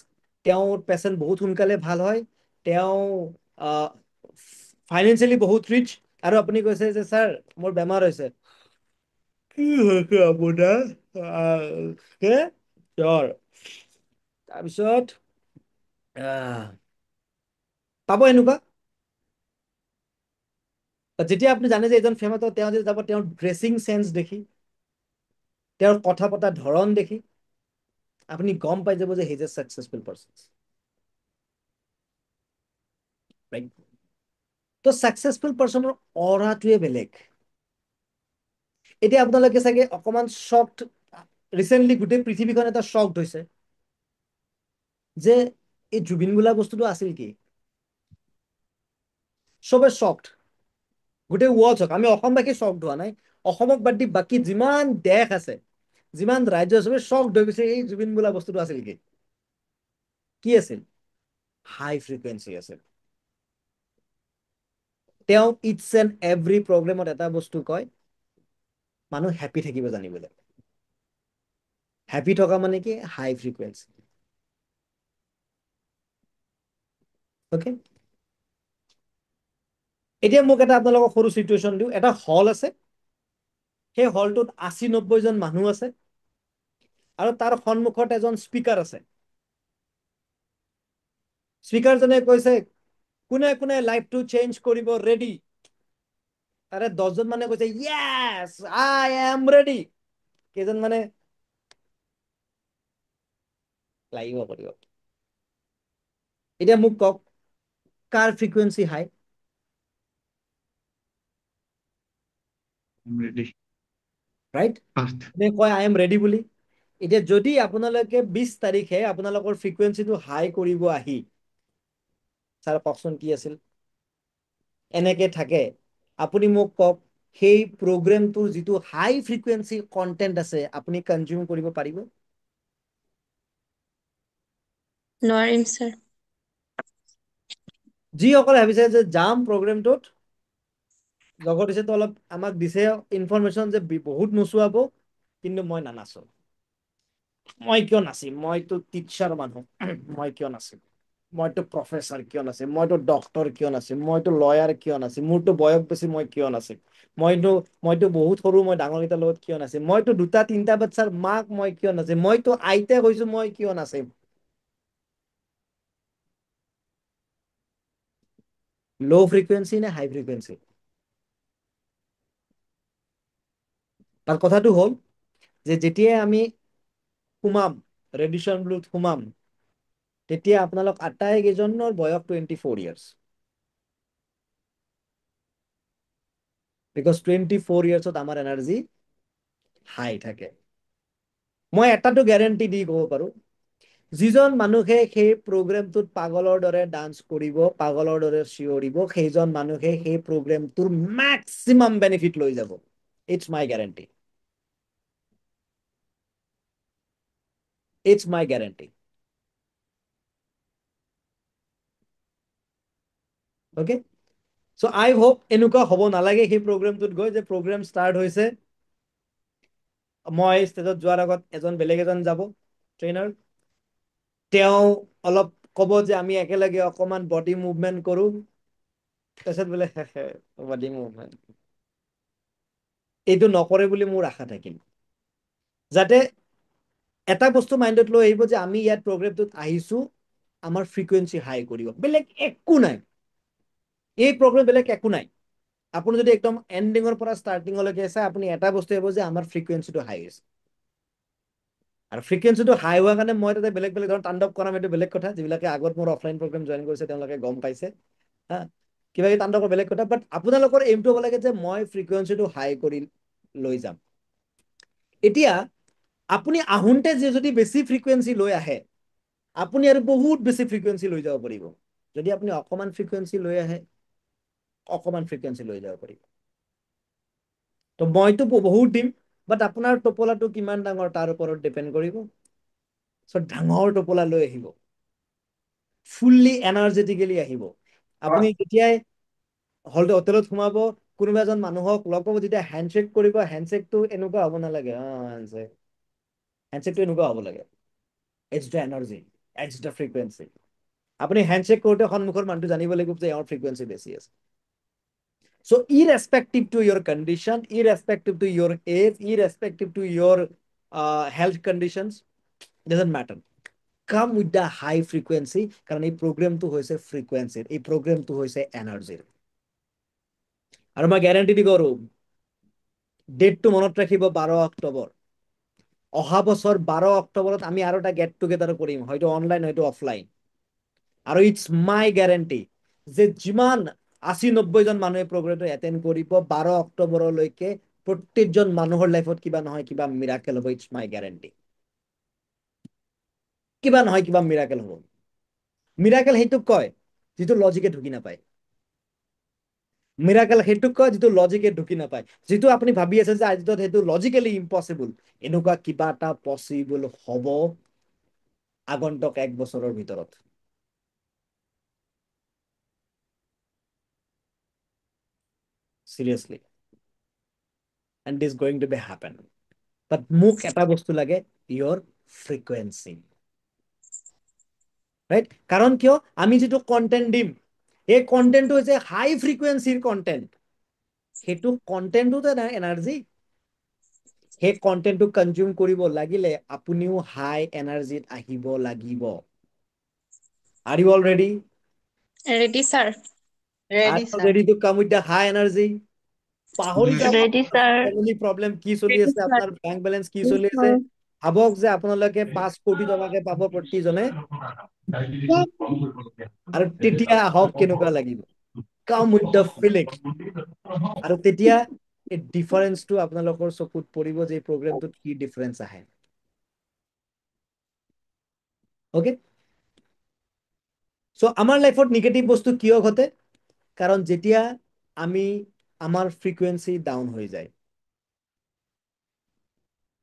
তেওঁৰ পেচেণ্ট বহুত সোনকালে ভাল হয়, তেওঁ ফাইনেন্সিয়েলি বহুত ৰিচ, আৰু আপুনি কৈছে যে ছাৰ মোৰ বেমাৰ হৈছে, কি হৈছে আপোনাৰ? জ্বৰ। তাৰপিছত পাব এনেকুৱা। যেতিয়া আপুনি জানে যে এজন ফেমাছ, তেওঁ যদি যাব, তেওঁৰ ড্ৰেছিং চেন্স দেখি, তেওঁৰ কথা পতাৰ ধৰণ দেখি আপুনি গম পাই যাব যে he is a successful person. তো ছাকচেছফুল পাৰ্চনৰ অৰাটোৱে বেলেগ। এতিয়া আপোনালোকে চাগে অকমান শ্বকড, ৰিচেণ্টলি গোটেই পৃথিৱীখন এটা শ্বকড হৈছে যে এই জুবিন বোলা বস্তুটো আছিল কি। চবে শ্বকড, গোটেই ৱৰ্ল্ড শ্বকড। আমি অসমবাসী শ্বকড হোৱা নাই, অসমক বাদ দি বাকী যিমান দেশ আছে, যিমান ৰাজ্য আছে, চবে শ্বকড হৈ গৈছে এই জুবিন বোলা বস্তুটো আছিল কি। কি আছিল? হাই ফ্ৰিকুৱেঞ্চি আছিল। তেওঁ ইটছ এণ্ড এভৰি প্ৰগ্ৰেমত এটা বস্তু কয়, মানুহ হেপী থাকিব জানিব লাগে। হেপী থকা মানে কি? হাই ফ্ৰিকুৱেঞ্চি। অ'কে, এতিয়া মোক এটা আপোনালোকক সৰু চিটুৱেশ্যন দিওঁ। এটা হল আছে, সেই হলটোত 80-90 জন মানুহ আছে, আৰু তাৰ সন্মুখত এজন স্পীকাৰ আছে। স্পীকাৰজনে কৈছে কোনে কোনে লাইফটো চেঞ্জ কৰিব ৰেডি? তাৰে 10 জন মানে কৈছে য়েছ আই এম ৰেডি। কেইজন মানে লাগিব কৰিব? এতিয়া মোক কওক, কাৰ ফ্ৰিকুৱেঞ্চি হাই? Ready, right? কয় আই এম ৰেডি বুলি। এতিয়া যদি আপোনালোকে 20 তাৰিখে আপোনালোকৰ ফ্ৰিকুৱেঞ্চিটো হাই কৰিব আহি, ছাৰ কওকচোন কি আছিল, এনেকে থাকে, আপুনি মোক কওক সেই প্ৰগ্ৰেমটোৰ যিটো হাই ফ্ৰিকুৱেঞ্চি কন্টেন্ট আছে আপুনি কনজিউম কৰিব পাৰিব? নোৱাৰিম ছাৰ। যিসকলে ভাবিছে যে যাম প্ৰগ্ৰেমটোত, জগত দিছে তো অলপ আমাক দিছে ইনফৰমেশ্যন যে বহুত নোচোৱাব, কিন্তু মই নানাচো। মই কিয় নাচিম? মইতো টিচাৰ মানুহ, মই কিয় নাচিম? মইতো প্ৰফেচাৰ কিয় নাচিম? মইতো ডক্তৰ কিয় নাচিম? মইতো লয়াৰ কিয় নাচিম? মোৰতো বয়স বেছি, মই কিয় নাচিম? মইতো বহুত সৰু, মই ডাঙৰকেইটাৰ লগত কিয় নাচিম? মইতো 2-3টা বাচ্চাৰ মাক, মই কিয় নাচিম? মইতো আইতা হৈছো, মই কিয় নাচিম? ল' ফ্ৰিকুৱেঞ্চি নে হাই ফ্ৰিকুৱেঞ্চি? তাৰ কথাটো হ'ল যে যেতিয়াই আমি সোমাম, ৰেডিশ্যন ব্লুত সোমাম, তেতিয়া আপোনালোক আটাইকেইজনৰ বয়স 24 ইয়াৰ্ছ। বিকজ 24 ইয়াৰ্ছত আমাৰ এনাৰ্জি হাই থাকে। মই এটাটো গেৰেণ্টি দি ক'ব পাৰো, যিজন মানুহে সেই প্ৰগ্ৰেমটোত পাগলৰ দৰে ডান্স কৰিব, পাগলৰ দৰে চিঞৰিব, সেইজন মানুহে সেই প্ৰগ্ৰেমটোৰ মেক্সিমাম বেনিফিট লৈ যাব। It's my guarantee. It's my guarantee. Okay, so' I hope এনেকুৱা হ'ব নালাগে সেই প্ৰগ্ৰেমটোত গৈ, যে প্ৰগ্ৰেম ষ্টাৰ্ট হৈছে, মই ষ্টেজত যোৱাৰ আগত বেলেগ এজন যাব ট্ৰেইনাৰ, তেওঁ অলপ ক'ব যে আমি একেলগে অকমান বডি মুভমেণ্ট কৰো, তাৰপিছত বোলে বডি মুভমেণ্ট এইটো নকৰে বুলি মোৰ আশা থাকিল। যাতে এটা বস্তু মাইণ্ডত লৈ আহিব যে আমি ইয়াত প্ৰগ্ৰেমটোত আহিছো আমাৰ ফ্ৰিকুৱেঞ্চি হাই কৰিব, বেলেগ একো নাই। এই প্ৰগ্ৰেম বেলেগ একো নাই। আপুনি যদি একদম এণ্ডিঙৰ পৰা ষ্টাৰ্টিঙলৈকে চাই আপুনি এটা বস্তু হ'ব যে আমাৰ ফ্ৰিকুৱেঞ্চিটো হাই হৈছে। আৰু ফ্ৰিকুৱেঞ্চিটো হাই হোৱাৰ কাৰণে মই তাতে বেলেগ বেলেগ ধৰণৰ তাণ্ডৱ কৰাম, এইটো বেলেগ কথা। যিবিলাকে আগত মোৰ অফলাইন প্ৰগ্ৰেম জইন কৰিছে তেওঁলোকে গম পাইছে। হা, কিবা কিবি তাণ্ডৱ বেলেগ কথা, বাট আপোনালোকৰ এইমটো হ'ব লাগে যে মই ফ্ৰিকুৱেঞ্চিটো হাই কৰি লৈ যাম। এতিয়া আপুনি আহোঁতে যে যদি বেছি ফ্ৰিকুৱেঞ্চি লৈ আহে, আপুনি আৰু বহুত বেছি ফ্ৰিকুৱেঞ্চি লৈ যাব পাৰিব। যদি আপুনি অকমান ফ্ৰিকুৱেঞ্চি লৈ আহে, অকমান ফ্ৰিকুৱেঞ্চি লৈ যাব পাৰিব। তো মইতো বহুত দিম, বাট আপোনাৰ টোপোলাটো কিমান ডাঙৰ তাৰ ওপৰত ডিপেণ্ড কৰিব। চ' ডাঙৰ টোপোলা লৈ আহিব, ফুল্লি এনাৰ্জেটিকেলি আহিব। আপুনি যেতিয়াই হোটেলত সোমাব, কোনোবা এজন মানুহক লগ পাব, যেতিয়া হেণ্ডশ্বেক কৰিব, হেণ্ডশ্বেকটো এনেকুৱা হ'ব নালাগে, হেণ্ডশ্বেকটো এনেকুৱা হ'ব লাগে, it's the energy, it's the frequency. আপুনি হেণ্ডশ্বেক কৰোঁতে সন্মুখৰ মানুহটো জানিব লাগিব যে এওঁৰ ফ্ৰিকুৱেঞ্চি বেছি আছে। So irrespective to your condition, irrespective to your age, irrespective to your health conditions, doesn't matter. Come with the high frequency, কারণ এই প্রোগ্রামটো হৈছে ফ্ৰিকুয়েন্সিৰ, এই প্ৰোগ্ৰামটো হৈছে এনাৰ্জিৰ। আৰু মই গ্যাৰান্টি দি কৰো, ডেটটো মনত ৰাখিব, 12 অক্টোবৰ। অহা বছৰ 12 অক্টোবৰত আমি আৰু এটা গেট টুগেদাৰ কৰিম, হয়তো অনলাইন হয়তো অফলাইন। আৰু ইটস মাই গ্যাৰান্টি যে যিমান 80-90 জন মানুহে প্ৰগ্ৰেমটো এটেণ্ড কৰিব, 12 অক্টোবৰলৈকে প্ৰত্যেকজন মানুহৰ লাইফত কিবা নহয় কিবা মিৰাকেল হ'ব। ইটস মাই গ্যাৰান্টি, কিবা নহয় কিবা মিৰাকেল হ'ব। মিৰাকেল সেইটোক কয় যিটো লজিকে ঢুকি নাপায়। মিৰাকেল সেইটোক কয় যিটো লজিকে ঢুকি নাপায়। যিটো আপুনি ভাবি আছে যে আজিতো সেইটো লজিকেলি ইম্পচিবল, এনেকুৱা কিবা এটা পচিবল হ'ব আগন্তুক 1 বছৰৰ ভিতৰত। Seriously, and this is going to be happen. But মোক এটা বস্তু লাগে, your frequency, right? কাৰণ কিয় আমি যিটো কন্টেন্ট দিম, এই কন্টেন্টটো হৈছে হাই ফ্ৰিকুৱেঞ্চিৰ কন্টেন্ট। সেইটো কন্টেন্টটো এটা এনাৰ্জি। সেই কন্টেন্টটো কনজিউম কৰিব লাগিলে আপুনিও হাই এনাৰ্জিত আহিব লাগিব। Are you all ready? Ready, sir. Ready Are you sir. ready to come with the high energy? পাহৰি যাওক Ready, আপোনাৰ sir. ফেমিলি প্ৰব্লেম কি চলি Ready, আছে, sir. আপোনাৰ বেংক বেলেঞ্চ কি Yes, চলি আছে। sir. ভাবক যে আপোনালোকে 5 কোটি টকাকে পাব প্ৰতিজনে, আৰু তেতিয়া আহক কেনেকুৱা লাগিব। Come with the feeling. আৰু তেতিয়া এই ডিফাৰেন্সটো আপোনালোকৰ চকুত পৰিব যে এই প্ৰগ্ৰেমটোত কি ডিফাৰেন্স আহে। অ'কে, চ' আমাৰ লাইফত নিগেটিভ বস্তু কিয় ঘটে? কাৰণ যেতিয়া আমি আমাৰ ফ্ৰিকুৱেঞ্চি ডাউন হৈ যায়।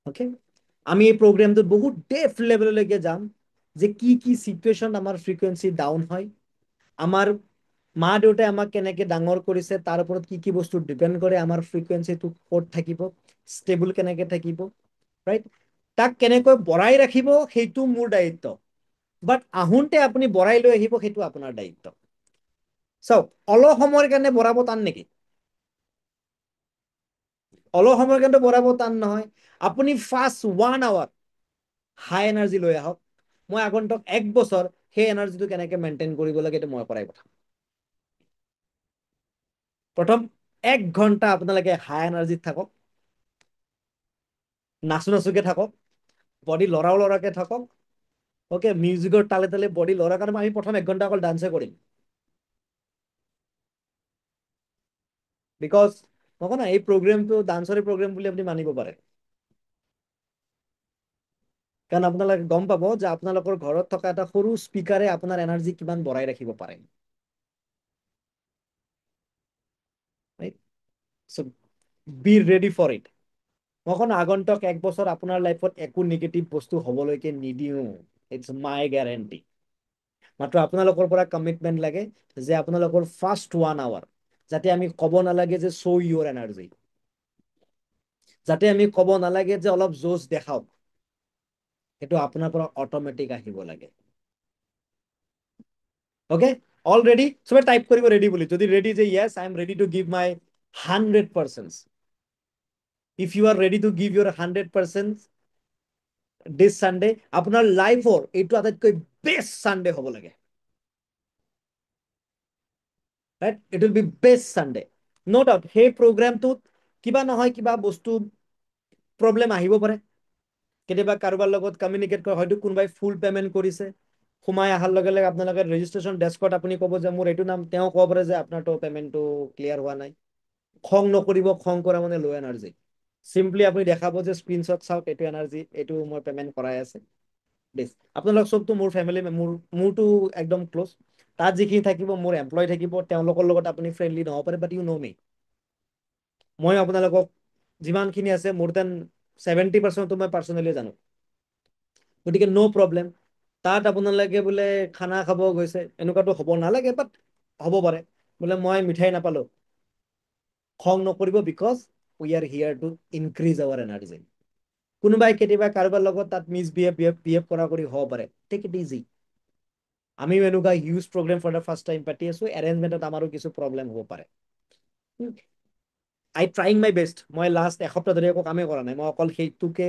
অ'কে, আমি এই প্ৰগ্ৰেমটোত বহুত ডেফ লেভেললৈকে যাম যে কি কি চিটুৱেশ্যন আমাৰ ফ্ৰিকুৱেঞ্চি ডাউন হয়, আমাৰ মা দেউতাই আমাক কেনেকে ডাঙৰ কৰিছে তাৰ ওপৰত কি কি বস্তু ডিপেণ্ড কৰে, আমাৰ ফ্ৰিকুৱেঞ্চিটো ক'ত থাকিব, ষ্টেবল কেনেকে থাকিব, ৰাইট? তাক কেনেকৈ বঢ়াই ৰাখিব সেইটো মোৰ দায়িত্ব, বাট আহোঁতে আপুনি বঢ়াই লৈ আহিব সেইটো আপোনাৰ দায়িত্ব। চাওক, অলপ সময়ৰ কাৰণে বঢ়াব টান নেকি? অলপ সময়ৰ কাৰণে বঢ়াব টান নহয়। আপুনি ফাৰ্ষ্ট 1 আৱাৰ হাই এনাৰ্জি লৈ আহক, মই আগন্তুক 1 বছৰ সেই এনাৰ্জিটো কেনেকে মেইনটেইন কৰিব লাগে এইটো মই কৰাই পঠাম। প্ৰথম 1 ঘন্টা আপোনালোকে হাই এনাৰ্জিত থাকক, নাচো নাচোকে থাকক, বডি লৰাও লৰাকে থাকক। অ'কে, মিউজিকৰ তালে তালে বডি লৰাৰ কাৰণে আমি প্ৰথম 1 ঘন্টা অকল ডান্সে কৰিম। বিকজ নকওঁ না, এই প্ৰগ্ৰেমটো ডান্সৰে প্ৰগ্ৰেম বুলি আপুনি মানিব পাৰে। কাৰণ আপোনালোকে গম পাব যে আপোনালোকৰ ঘৰত থকা এটা সৰু স্পীকাৰে আপোনাৰ এনাৰ্জি কিমান বঢ়াই ৰাখিব পাৰে। So be ready for it. মই কোন আগন্তুক 1 বছৰ আপোনাৰ লাইফত একো নিগেটিভ বস্তু হবলৈকে নিদিও, ইটস মাই গ্যাৰান্টি। মাত্ৰ আপোনালোকৰ পৰা কমিটমেন্ট লাগে যে আপোনালোকৰ ফাৰ্ষ্ট 1 আৱাৰ যাতে আমি ক'ব নালাগে যে show your energy, যাতে আমি ক'ব নালাগে যে অলপ জোশ দেখাওক, সেইটো আপোনাৰ পৰা অট'মেটিক আহিব লাগে। Okay, all ready? সবে টাইপ কৰিব ৰেডি বুলি, যদি ৰেডি যে yes I am ready to give my 100%. If you are ready to give your 100% this Sunday, আপোনাৰ লাইফৰ এইটো আটাইতকৈ বেষ্ট সানডে হ'ব লাগে, right? It will be best Sunday. No doubt সেই প্ৰগ্ৰামটোত কিবা নহয় কিবা বস্তু প্ৰব্লেম আহিব পাৰে। কেতিয়াবা কাৰোবাৰ লগত কমিউনিকেট কৰা, হয়তো কোনোবাই ফুল পেমেন্ট কৰিছে, সোমাই অহাৰ লগে লগে আপোনালোকে ৰেজিষ্ট্ৰেশ্যন ডেস্কত আপুনি ক'ব যে মোৰ এইটো নাম, তেওঁ ক'ব পাৰে যে আপোনাৰতো পেমেন্টটো ক্লিয়াৰ হোৱা নাই। খং নকৰিব, খং কৰা মানে ল' এনাৰ্জি। চিম্পলি আপুনি দেখাব যে স্ক্ৰীনশ্বট চাওক, এইটো এনাৰ্জি, এইটো মই পেমেন্ট কৰাই আছে। বেছ, আপোনালোক চবতো মোৰ ফেমিলি, মোৰতো একদম ক্ল'জ। তাত যিখিনি থাকিব মোৰ এমপ্লয় থাকিব, তেওঁলোকৰ লগত আপুনি ফ্ৰেণ্ডলি নহ'ব পাৰে, বাট ইউ ন' মি। মই আপোনালোকক যিমানখিনি আছে মোৰ দেন 70% মই পাৰ্চনেলি জানো। গতিকে ন' প্ৰব্লেম। তাত আপোনালোকে বোলে খানা খাব গৈছে, এনেকুৱাতো হ'ব নালাগে, বাট হ'ব পাৰে। বোলে মই মিঠাই নাপালো, খং নকৰিব, because we are here to increase our energy. কোনোবাই কেতিয়াবা কাৰোবাৰ লগত তাত বিহেভ কৰা কৰি হ'ব পাৰে, টেক ইট ইজি। আমিও এনেকুৱা huge programme for the first time পাতি আছো, এৰেঞ্জমেণ্টত আমাৰো কিছু প্ৰব্লেম হ'ব পাৰে। I trying my best. মই লাষ্ট এসপ্তাহ ধৰি একো কামেই কৰা নাই, মই অকল সেইটোকে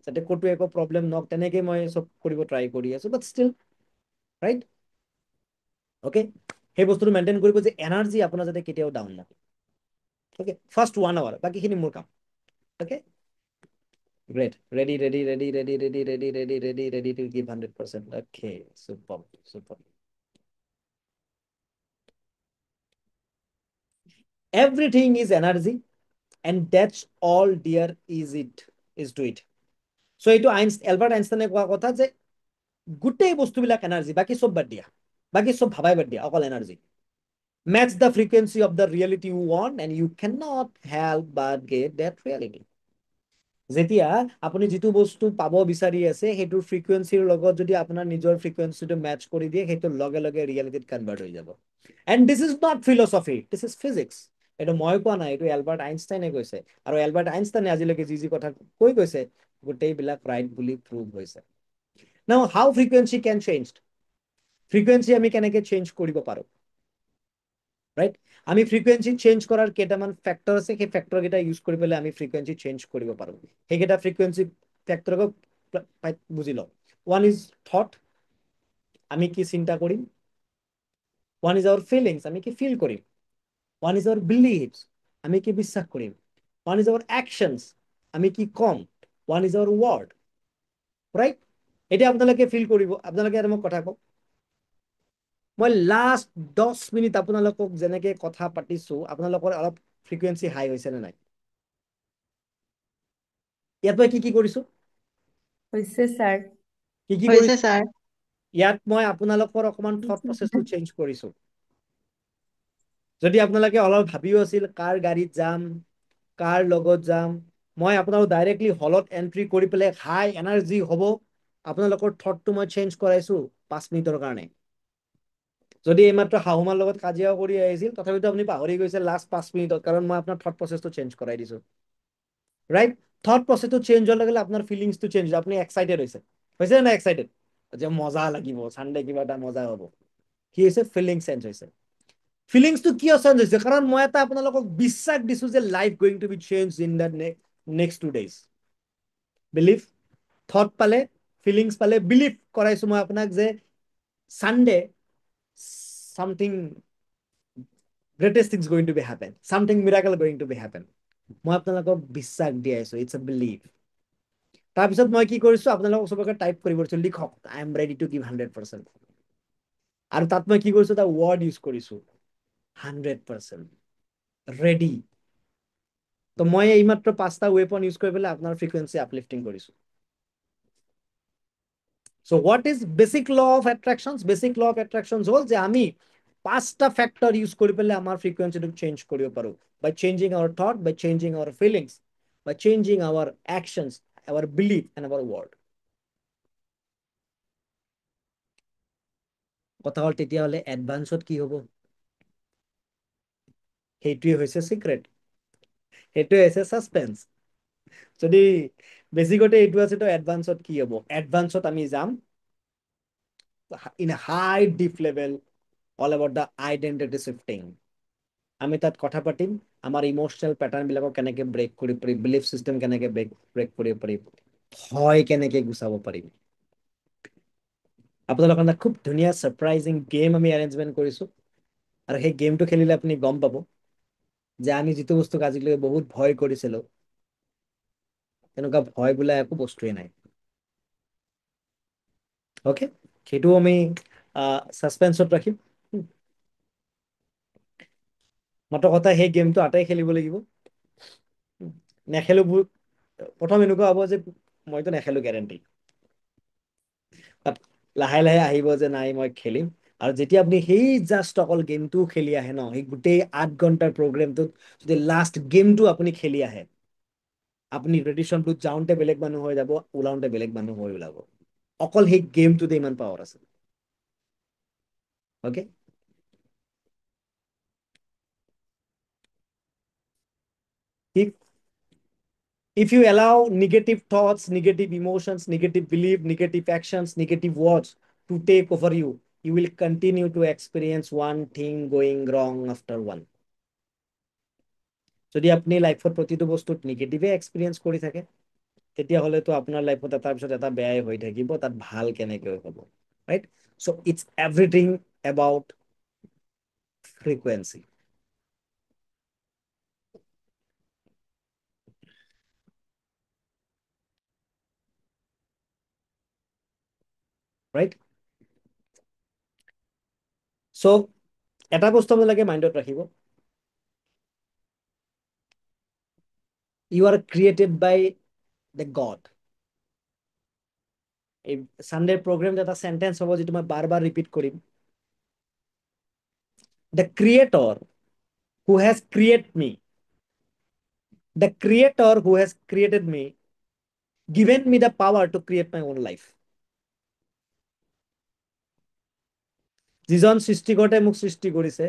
যাতে ক'তো একো প্ৰব্লেম নহওক তেনেকে মই চব কৰিব ট্ৰাই কৰি আছো, বাট ষ্টিল ৰাইট। অ'কে, সেই বস্তুটো মেইনটেইন কৰিব যে এনাৰ্জি আপোনাৰ যাতে কেতিয়াও ডাউন নহয়। অ'কে, ফাৰ্ষ্ট 1 আৱাৰ, বাকীখিনি মোৰ কাম। Okay, great, ready ready ready ready ready ready ready ready ready to give 100%। Okay, super super. Everything is energy and that's all there is to it. So এইটো Albert আইনষ্টাইনে কোৱা কথা যে গোটেই বস্তুবিলাক energy, বাকী চব বাদ দিয়া, বাকী চব ভাবাই বাদ দিয়া, অকল energy. Match the frequency of the reality you want and you cannot help but get that reality. যেতিয়া আপুনি যিটো বস্তু পাব বিচাৰি আছে সেইটোৰ ফ্ৰিকুৱেঞ্চিৰ লগত যদি আপোনাৰ নিজৰ ফ্ৰিকুৱেঞ্চিটো মেচ কৰি দিয়ে, সেইটো লগে লগে ৰিয়েলিটিত কনভাৰ্ট হৈ যাব। And this is not philosophy, this is physics. এইটো মই কোৱা নাই, এইটো এলবাৰ্ট আইনষ্টাইনে কৈছে। আৰু এলবাৰ্ট আইনষ্টাইনে আজিলৈকে যি কথা কৈ গৈছে গোটেইবিলাক ৰাইট বুলি প্ৰুভ হৈছে। নাও হাউ ফ্ৰিকুৱেঞ্চি কেন চেঞ্জ? ফ্ৰিকুৱেঞ্চি আমি কেনেকে চেঞ্জ কৰিব পাৰো, ৰাইট? আমি ফ্ৰিকুৱেঞ্চি চেঞ্জ কৰাৰ কেইটামান ফেক্টৰ আছে, সেই ফেক্টৰ কেইটা ইউজ কৰি পেলাই আমি ফ্ৰিকুৱেঞ্চি চেঞ্জ কৰিব পাৰো। সেইকেইটা ফ্ৰিকুৱেঞ্চি ফেক্টৰক বুজি লওঁ। ওৱান ইজ থট, আমি কি চিন্তা কৰিম। ওৱান ইজ আৱাৰ ফিলিংছ, আমি কি ফিল কৰিম। ওৱান ইজ আৱাৰ বিলিভছ, আমি কি বিশ্বাস কৰিম। ওৱান ইজ আৱাৰ একশ্যনছ, আমি কি কম। One is our word, right? এতিয়া আপোনালোকে ফিল কৰিব, আপোনালোকে এটা মোক কথা কওক, মই লাষ্ট 10 মিনিট আপোনালোকক যেনেকে কথা পাতিছো, আপোনালোকৰ অলপ ফ্ৰিকুৱেঞ্চি হাই হৈছে নে নাই? ইয়াত মই কি কি কৰিছো? হৈছে ছাৰ। কি কি হৈছে কৰিছো? ছাৰ। ইয়াত মই আপোনালোকৰ অকমান থট প্ৰচেছটো চেঞ্জ কৰিছো। যদি আপোনালোকে অলপ ভাবিও আছিল কাৰ গাড়ীত যাম, কাৰ লগত যাম, মই আপোনালোক ডাইৰেক্টলি হলত এন্ট্ৰি কৰি পেলাই হাই এনাৰ্জি হ'ব, আপোনালোকৰ থটটো মই চেঞ্জ কৰাইছো 5 মিনিটৰ কাৰণে। যদি এইমাত্ৰ শাহুমাৰ লগত কাজিয়া কৰি আহিছিল, তথাপিতো আপুনি পাহৰি গৈছে লাষ্ট 5 মিনিটত, কাৰণ মই আপোনাৰ থট প্ৰচেছটো চেঞ্জ কৰাই দিছো, ৰাইট? থট প্ৰচেছটো চেঞ্জ হোৱাৰ লগে লগে আপোনাৰ ফিলিংছটো চেঞ্জ হৈছে, আপুনি এক্সাইটেড হৈছে নে নাই? এক্সাইটেড যে মজা লাগিব, চানডে কিবা এটা মজা হ'ব। কি হৈছে? ফিলিং চেঞ্জ হৈছে। ফিলিংছটো কিয় চেঞ্জ হৈছে? কাৰণ মই এটা আপোনালোকক বিশ্বাস দিছো যে life going to be change in the next 2 days। Believe, thought পালে, ফিলিংছ পালে, বিলিভ কৰাইছো মই আপোনাক যে Sunday something greatest things going to be happen, something miracle going to be happen। মই আপোনালোকক বিশ্বাস দি আছো, ইটছ এ বিলিভ। তাৰপিছত মই কি কৰিছো, আপোনালোকক চবকে টাইপ কৰিব দিছো, লিখক আই এম ৰেডি টু গিভ 100%। আৰু তাত মই কি কৰিছো, এটা ৱৰ্ড ইউজ কৰিছো, 100% ৰেডি। তো মই এইমাত্ৰ 5টা ৱেপন ইউজ কৰি পেলাই আপোনাৰ ফ্ৰিকুৱেঞ্চি আপলিফটিং কৰিছো। So what is basic law of attractions? Basic law of attractions হ'ল যে আমি 5টা ফেক্টৰ ইউজ কৰি পেলাই আমাৰ ফ্ৰিকুৱেঞ্চিটো চেঞ্জ কৰিব পাৰো, by changing our thought, by changing our feelings, by changing our actions, our belief and our word। কথা হ'ল তেতিয়াহ'লে এডভান্সত কি হ'ব? সেইটোৱে হৈছে চিক্ৰেট, সেইটোৱে হৈছে সাসপেন্স। যদি বেছিকতে এইটো আছে, তো এডভান্সত কি হ'ব? এডভান্সত আমি যাম in a high deep level all about the identity shifting। আমি তাত কথা পাতিম আমাৰ ইমোশনাল প্যাটাৰ্ন বিলাকক কেনেকে ব্ৰেক কৰিব পাৰি, বিলিফ সিস্টেম কেনেকে ব্ৰেক কৰিব পাৰি, ভয় কেনেকে গুচাব পাৰিম। আপোনালোকৰ কাৰণে খুব ধুনীয়া সাৰপ্ৰাইজিং গেম আমি এৰেঞ্জমেন্ট কৰিছো, আৰু সেই গেমটো খেলিলে আপুনি গম পাব যে আমি যিটো বস্তুক আজিলৈকে বহুত ভয় কৰিছিলো, তেনেকুৱা ভয় বোলা একো বস্তুৱে নাই। অ'কে, সেইটো আমি ছাছপেন্সত ৰাখিম। মাত্ৰ কথা, সেই গেমটো আটাই খেলিব লাগিব। নেখেলো প্ৰথম এনেকুৱা হ'ব যে মইতো নেখেলো গেৰেণ্টি, লাহে লাহে আহিব যে নাই মই খেলিম। আৰু যেতিয়া আপুনি সেই জাষ্ট অকল গেমটো খেলি আহে ন, সেই গোটেই 8 ঘণ্টাৰ প্ৰগ্ৰেমটোত যদি লাষ্ট গেমটো আপুনি খেলি আহে, আপুনি ৰেডিশ্যনটোত যাওঁতে বেলেগ মানুহ হৈ যাব, ওলাওঁতে বেলেগ মানুহ হৈ ওলাব। অকল সেই গেমটোতে ইমান পাৱাৰ আছে। Okay, if you allow negative thoughts, negative emotions, negative belief, negative actions, negative words to take over you, you will continue to experience one thing going wrong after one. যদি আপনি লাইফত প্ৰতিটো বস্তুত নিগেটিভে এক্সপিৰিয়েঞ্চ কৰি থাকে, তেতিয়াহ'লেতো আপোনাৰ লাইফত এটাৰ পিছত এটা বেয়াই হৈ থাকিব, তাত ভাল কেনেকৈ হ'ব, right? So' it's everything about frequency, right? So' এটা বস্তু আপোনালোকে মাইণ্ডত ৰাখিব, you are created by the God. এই সানডে প্ৰগ্ৰেম এটা সেন্টেন্স হ'ব যিটো মই বাৰ বাৰ ৰিপিট কৰিম। The creator who has create me, the creator who has created me, given me the power to create my own life. যিজন সৃষ্টিকৰ্তাই মোক সৃষ্টি কৰিছে,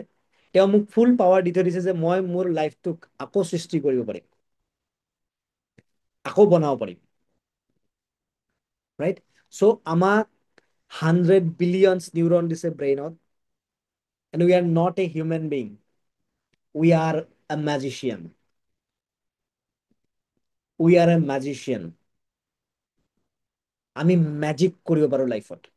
তেওঁ মোক ফুল পাৱাৰ দি থৈ দিছে যে মই মোৰ লাইফটোক আকৌ সৃষ্টি কৰিব পাৰিম, আকৌ বনাব পাৰিম, ৰাইট? চ' আমাক 100 বিলিয়ন নিউৰন দিছে ব্ৰেইনত, and we are not a human being, we are a magician, we are a magician. আমি ম্যাজিক কৰিব পাৰো লাইফত।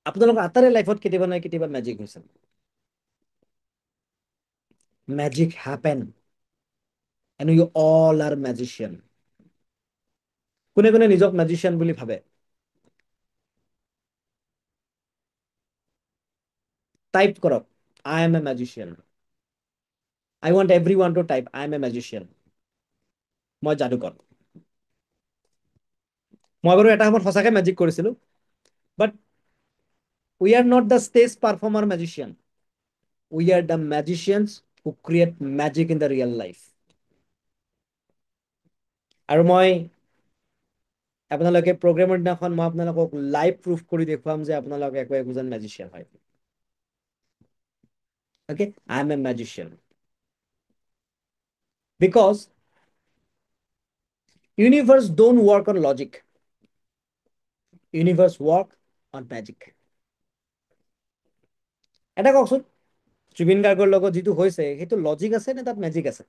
আপোনালোকৰ আটাৰে লাইফত কেতিয়াবা নহয় কেতিয়াবা ম্যাজিক হৈছে। Magic happen, and you all are magician. কোনে কোনে নিজক ম্যাজিচিয়ান বুলি ভাবে? টাইপ কৰক, I am a magician. I want everyone to type, I am a magician. মই যাদুকৰ। মই বাৰু এটা সময়ত সঁচাকে মেজিক কৰিছিলো, বাট we are not the stage performer magician. We are the magicians who create magic in the real life. আৰু মই আপোনালোকে প্ৰগ্ৰেমৰ দিনাখন মই আপোনালোকক লাইভ প্ৰুফ কৰি দেখুৱাম যে আপোনালোক একোজন মেজিচিয়ান হয়। Okay, I am a magician. Because universe don't work on logic. Universe work on magic. এটা কওকচোন, জুবিন গাৰ্গৰ লগত যিটো হৈছে সেইটো লজিক আছে নে তাত মেজিক আছে?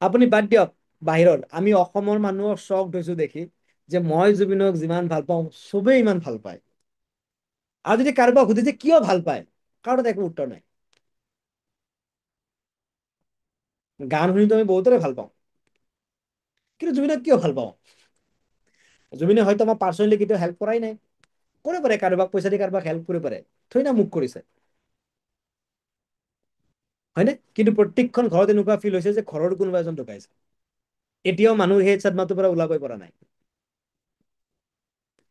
আপুনি বাদ দিয়ক বাহিৰত, আমি অসমৰ মানুহৰ শক হৈছো দেখি যে মই জুবিনক যিমান ভাল পাওঁ চবেই ইমান ভাল পায়। আৰু যদি কাৰোবাক সুধে যে কিয় ভাল পায়, কাৰো একো উত্তৰ নাই। গান শুনিতো আমি বহুতৰে ভাল পাওঁ, কিন্তু জুবিনক কিয় ভাল পাওঁ? জুবিনে হয়তো আমাৰ পাৰ্চনেলি কেতিয়াও হেল্প কৰাই নাই, কৰিব পাৰে কাৰোবাক পইচা দি কাৰোবাক হেল্প কৰিব পাৰে, থৈ না মোক কৰিছে, হয়নে? কিন্তু প্ৰত্যেকখন ঘৰত এনেকুৱা ফিল হৈছে যে ঘৰৰ কোনোবা এজন ঢুকাইছে, এতিয়াও মানুহ সেই চাদমাটোৰ পৰা ওলাবই পৰা নাই।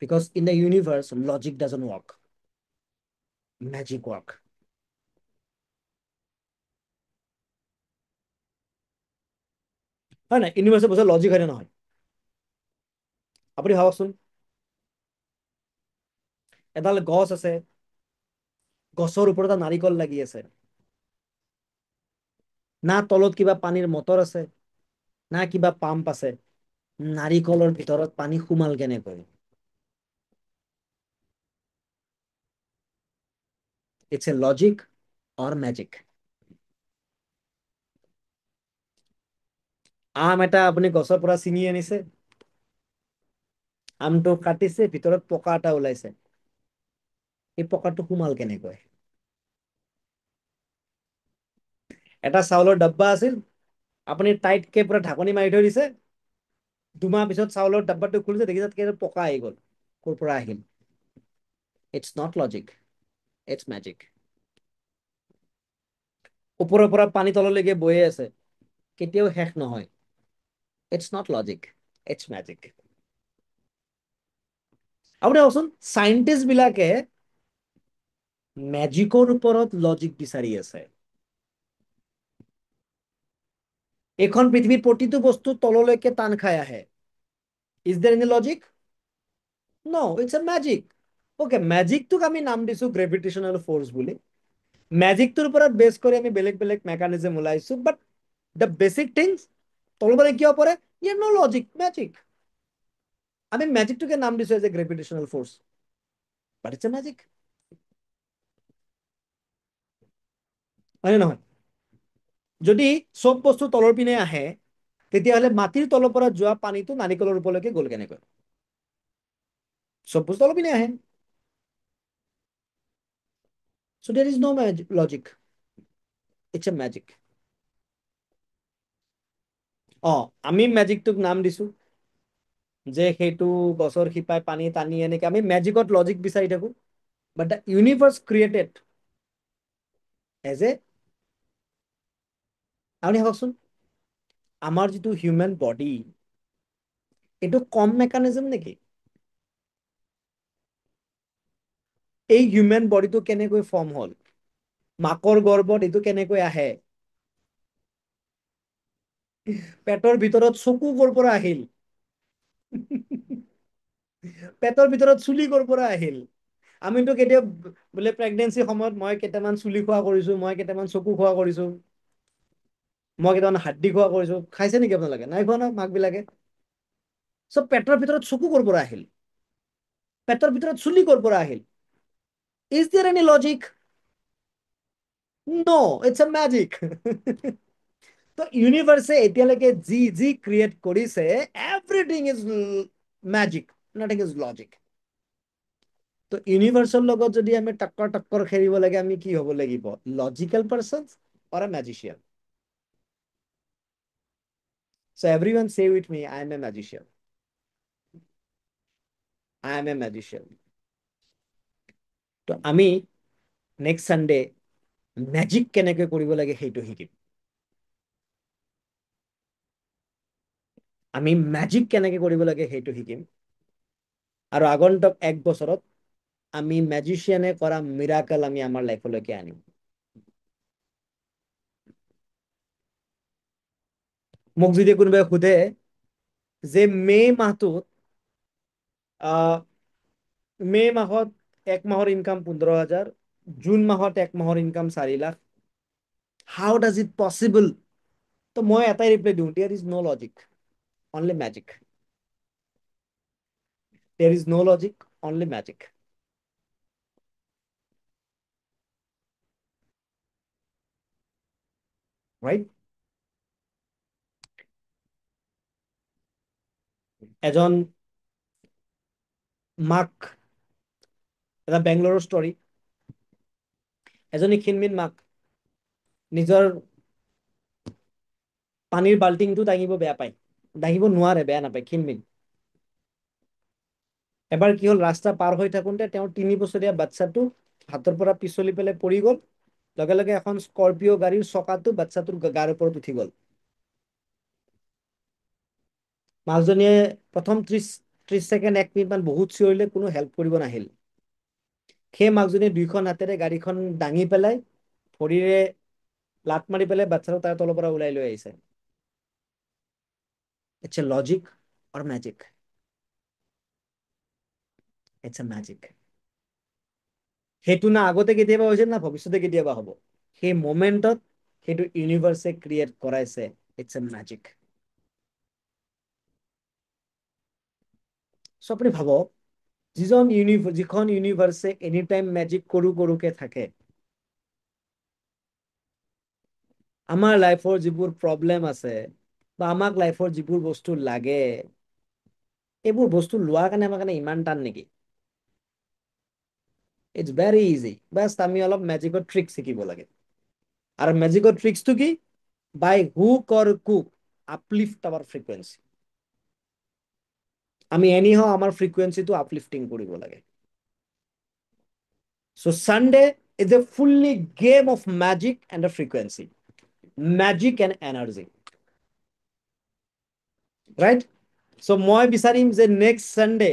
Because in the universe logic doesn't work, magic work. হয় নাই? ইউনিভাৰ্সৰ বস্তু লজিক হয় নে নহয়? আপুনি ভাবকচোন, এডাল গছ আছে, গছৰ ওপৰত এটা নাৰিকল লাগি আছে, না তলত কিবা পানীৰ মটৰ আছে, না কিবা পাম্প আছে, নাৰিকলৰ ভিতৰত পানী সোমাল কেনেকৈ? It's a logic or magic. আম এটা আপুনি গছৰ পৰা ছিঙি আনিছে, আমটো কাটিছে, ভিতৰত পকা এটা ওলাইছে, এই পকাটো সোমাল কেনেকৈ? এটা চাউলৰ ডাব্বা আছিল, আপুনি টাইটকে পুৰা ঢাকনি মাৰি থৈ দিছে, 2 মাহ পিছত চাউলৰ ডাব্বাটো খুলিছে, দেখিছে তাত পকা আহি গ'ল। ক'ৰ পৰা আহিল? It's not logic, it's magic. ওপৰৰ পৰা পানী তললৈকে বৈয়ে আছে, কেতিয়াও শেষ নহয়। It's not logic, it's magic. আপুনি কওকচোন, চাইণ্টিষ্ট বিলাকে মেজিকৰ ওপৰত লজিক বিচাৰি আছে। এইখন পৃথিৱীৰ প্ৰতিটো বস্তু তললৈকে টান খাই আহে। Is there any logic? No, it's a magic. Okay, মেজিকটোক আমি নাম দিছো গ্ৰেভিটেশ্যনেল ফ'ৰ্চ বুলি। মেজিকটোৰ ওপৰত বেছ কৰি আমি বেলেগ বেলেগ মেকানিজম ওলাইছো, বাট দ্য বেচিক থিংছ তললৈ কিয় পৰে? ইয়াৰ নো লজিক, মেজিক। আমি মেজিকটোকে নাম দিছো as a gravitational force, but it's a magic. হয় নে নহয়? যদি চব বস্তু তলৰ পিনে আহে, তেতিয়াহ'লে মাটিৰ তলৰ পৰা যোৱা পানীটো নাৰিকলৰ ওপৰলৈকে গ'ল কেনেকৈ? চব বস্তু তলৰ পিনে আহে। So there is no logic. It's a magic. আমি মেজিকটোক নাম দিছো যে সেইটো গছৰ শিপাই পানী টানি এনেকে আমি মেজিকত লজিক বিচাৰি থাকো, but the universe created as a, আপুনি ভাবকচোন, আমাৰ যিটো হিউমেন বডি, এইটো কম মেকানিজম নেকি? এই হিউমেন বডিটো কেনেকৈ ফৰ্ম হ'ল? মাকৰ গৰ্ভত এইটো কেনেকৈ আহে? পেটৰ ভিতৰত চকু ক'ৰ পৰা আহিল? পেটৰ ভিতৰত চুলি ক'ৰ পৰা আহিল? আমিতো কেতিয়াও বোলে প্ৰেগনেঞ্চি সময়ত মই কেইটামান চুলি খোৱা কৰিছো, মই কেইটামান চকু খোৱা কৰিছো, মই কেইটামান হাড্ডি খোৱা কৰিছো। খাইছে নেকি আপোনালোকে? নাই খোৱা ন, মাক বিলাকে। চব পেটৰ ভিতৰত চকু ক'ৰ পৰা আহিল? পেটৰ ভিতৰত চুলি ক'ৰ পৰা আহিল? Is there any logic? No, it's a magic. তো ইউনিভাৰ্ছে এতিয়ালৈকে যি যি ক্ৰিয়েট কৰিছে, everything is magic, nothing is logic. তো ইউনিভাৰ্চৰ লগত যদি আমি টক্কৰ খেলিব লাগে, আমি কি হ'ব লাগিব? Logical person or a magician? So everyone say with me, I am a magician. I am a magician. তো আমি নেক্সট সানডে মেজিক কেনেকৈ কৰিব লাগে সেইটো শিকিম। আমি মেজিক কেনেকৈ কৰিব লাগে সেইটো শিকিম। আৰু আগন্তুক 1 বছৰত আমি মেজিচিয়ানে কৰা মিৰাকেল আমি আমাৰ লাইফলৈকে আনিম। মোক যদি কোনোবাই সোধে যে মে মাহত 1 মাহৰ ইনকাম 15,000, জুন মাহত 1 মাহৰ income 4 lakh, how does it possible? তো মই এটাই ৰিপ্লাই দিওঁ, there is no logic, only magic. There is no logic, only magic. Right? এজন মাক, এটা বেংগলোৰৰ ষ্টৰী, এজনী ক্ষীণমিন মাক নিজৰ পানীৰ বাল্টিংটো দাঙিব বেয়া পায়, দাঙিব নোৱাৰে, বেয়া নাপায়, ক্ষীণমিন। এবাৰ কি হ'ল, ৰাস্তা পাৰ হৈ থাকোঁতে তেওঁৰ 3 বছৰীয়া বাচ্ছাটো হাতৰ পৰা পিছলি পেলাই পৰি গ'ল। লগে লগে এখন স্কৰপিঅ গাড়ীৰ চকাটো বাচ্ছাটোৰ গাৰ ওপৰত উঠি গ'ল। মাকজনীয়ে প্ৰথম 30 ছেকেণ্ড 1 মিনিটমান বহুত চিঞৰিলে, কোনো হেল্প কৰিব নাহিল। সেই মাকজনীয়ে 2খন হাতেৰে গাড়ীখন দাঙি পেলাই ভৰিৰে লাত মাৰি পেলাই বাচ্ছাটো তাৰ তলৰ পৰা ওলাই লৈ আহিছে। It's a logic or magic? It's a magic. সেইটো না আগতে কেতিয়াবা হৈছে, না ভৱিষ্যতে কেতিয়াবা হ'ব। সেই মোমেন্টত সেইটো ইউনিভাৰ্ছে ক্ৰিয়েট কৰাইছে। It's a magic. চ' আপুনি ভাবক, যিখন ইউনিভাৰ্ছে এনি টাইম মেজিক কৰোকে থাকে, আমাৰ লাইফৰ যিবোৰ প্ৰব্লেম আছে বা আমাক লাইফৰ যিবোৰ বস্তু লাগে, এইবোৰ বস্তু লোৱাৰ কাৰণে আমাৰ কাৰণে ইমান টান নেকি? It's very easy. বাছ আমি অলপ মেজিকৰ ট্ৰিক শিকিব লাগে। আৰ ম্যাজিকৰ ট্ৰিক্সটো কি? বাই হুক অৰ কুক আপলিফ্ট আৱাৰ ফ্ৰিকুৱেঞ্চি। আমি এনিহাও আমাৰ ফ্ৰিকুৱেঞ্চিটো আপলিফটিং কৰিব লাগে। So Sunday is a fully game of magic and a frequency. Magic and energy. Right? So মই বিচাৰিম যে নেক্সট সানডে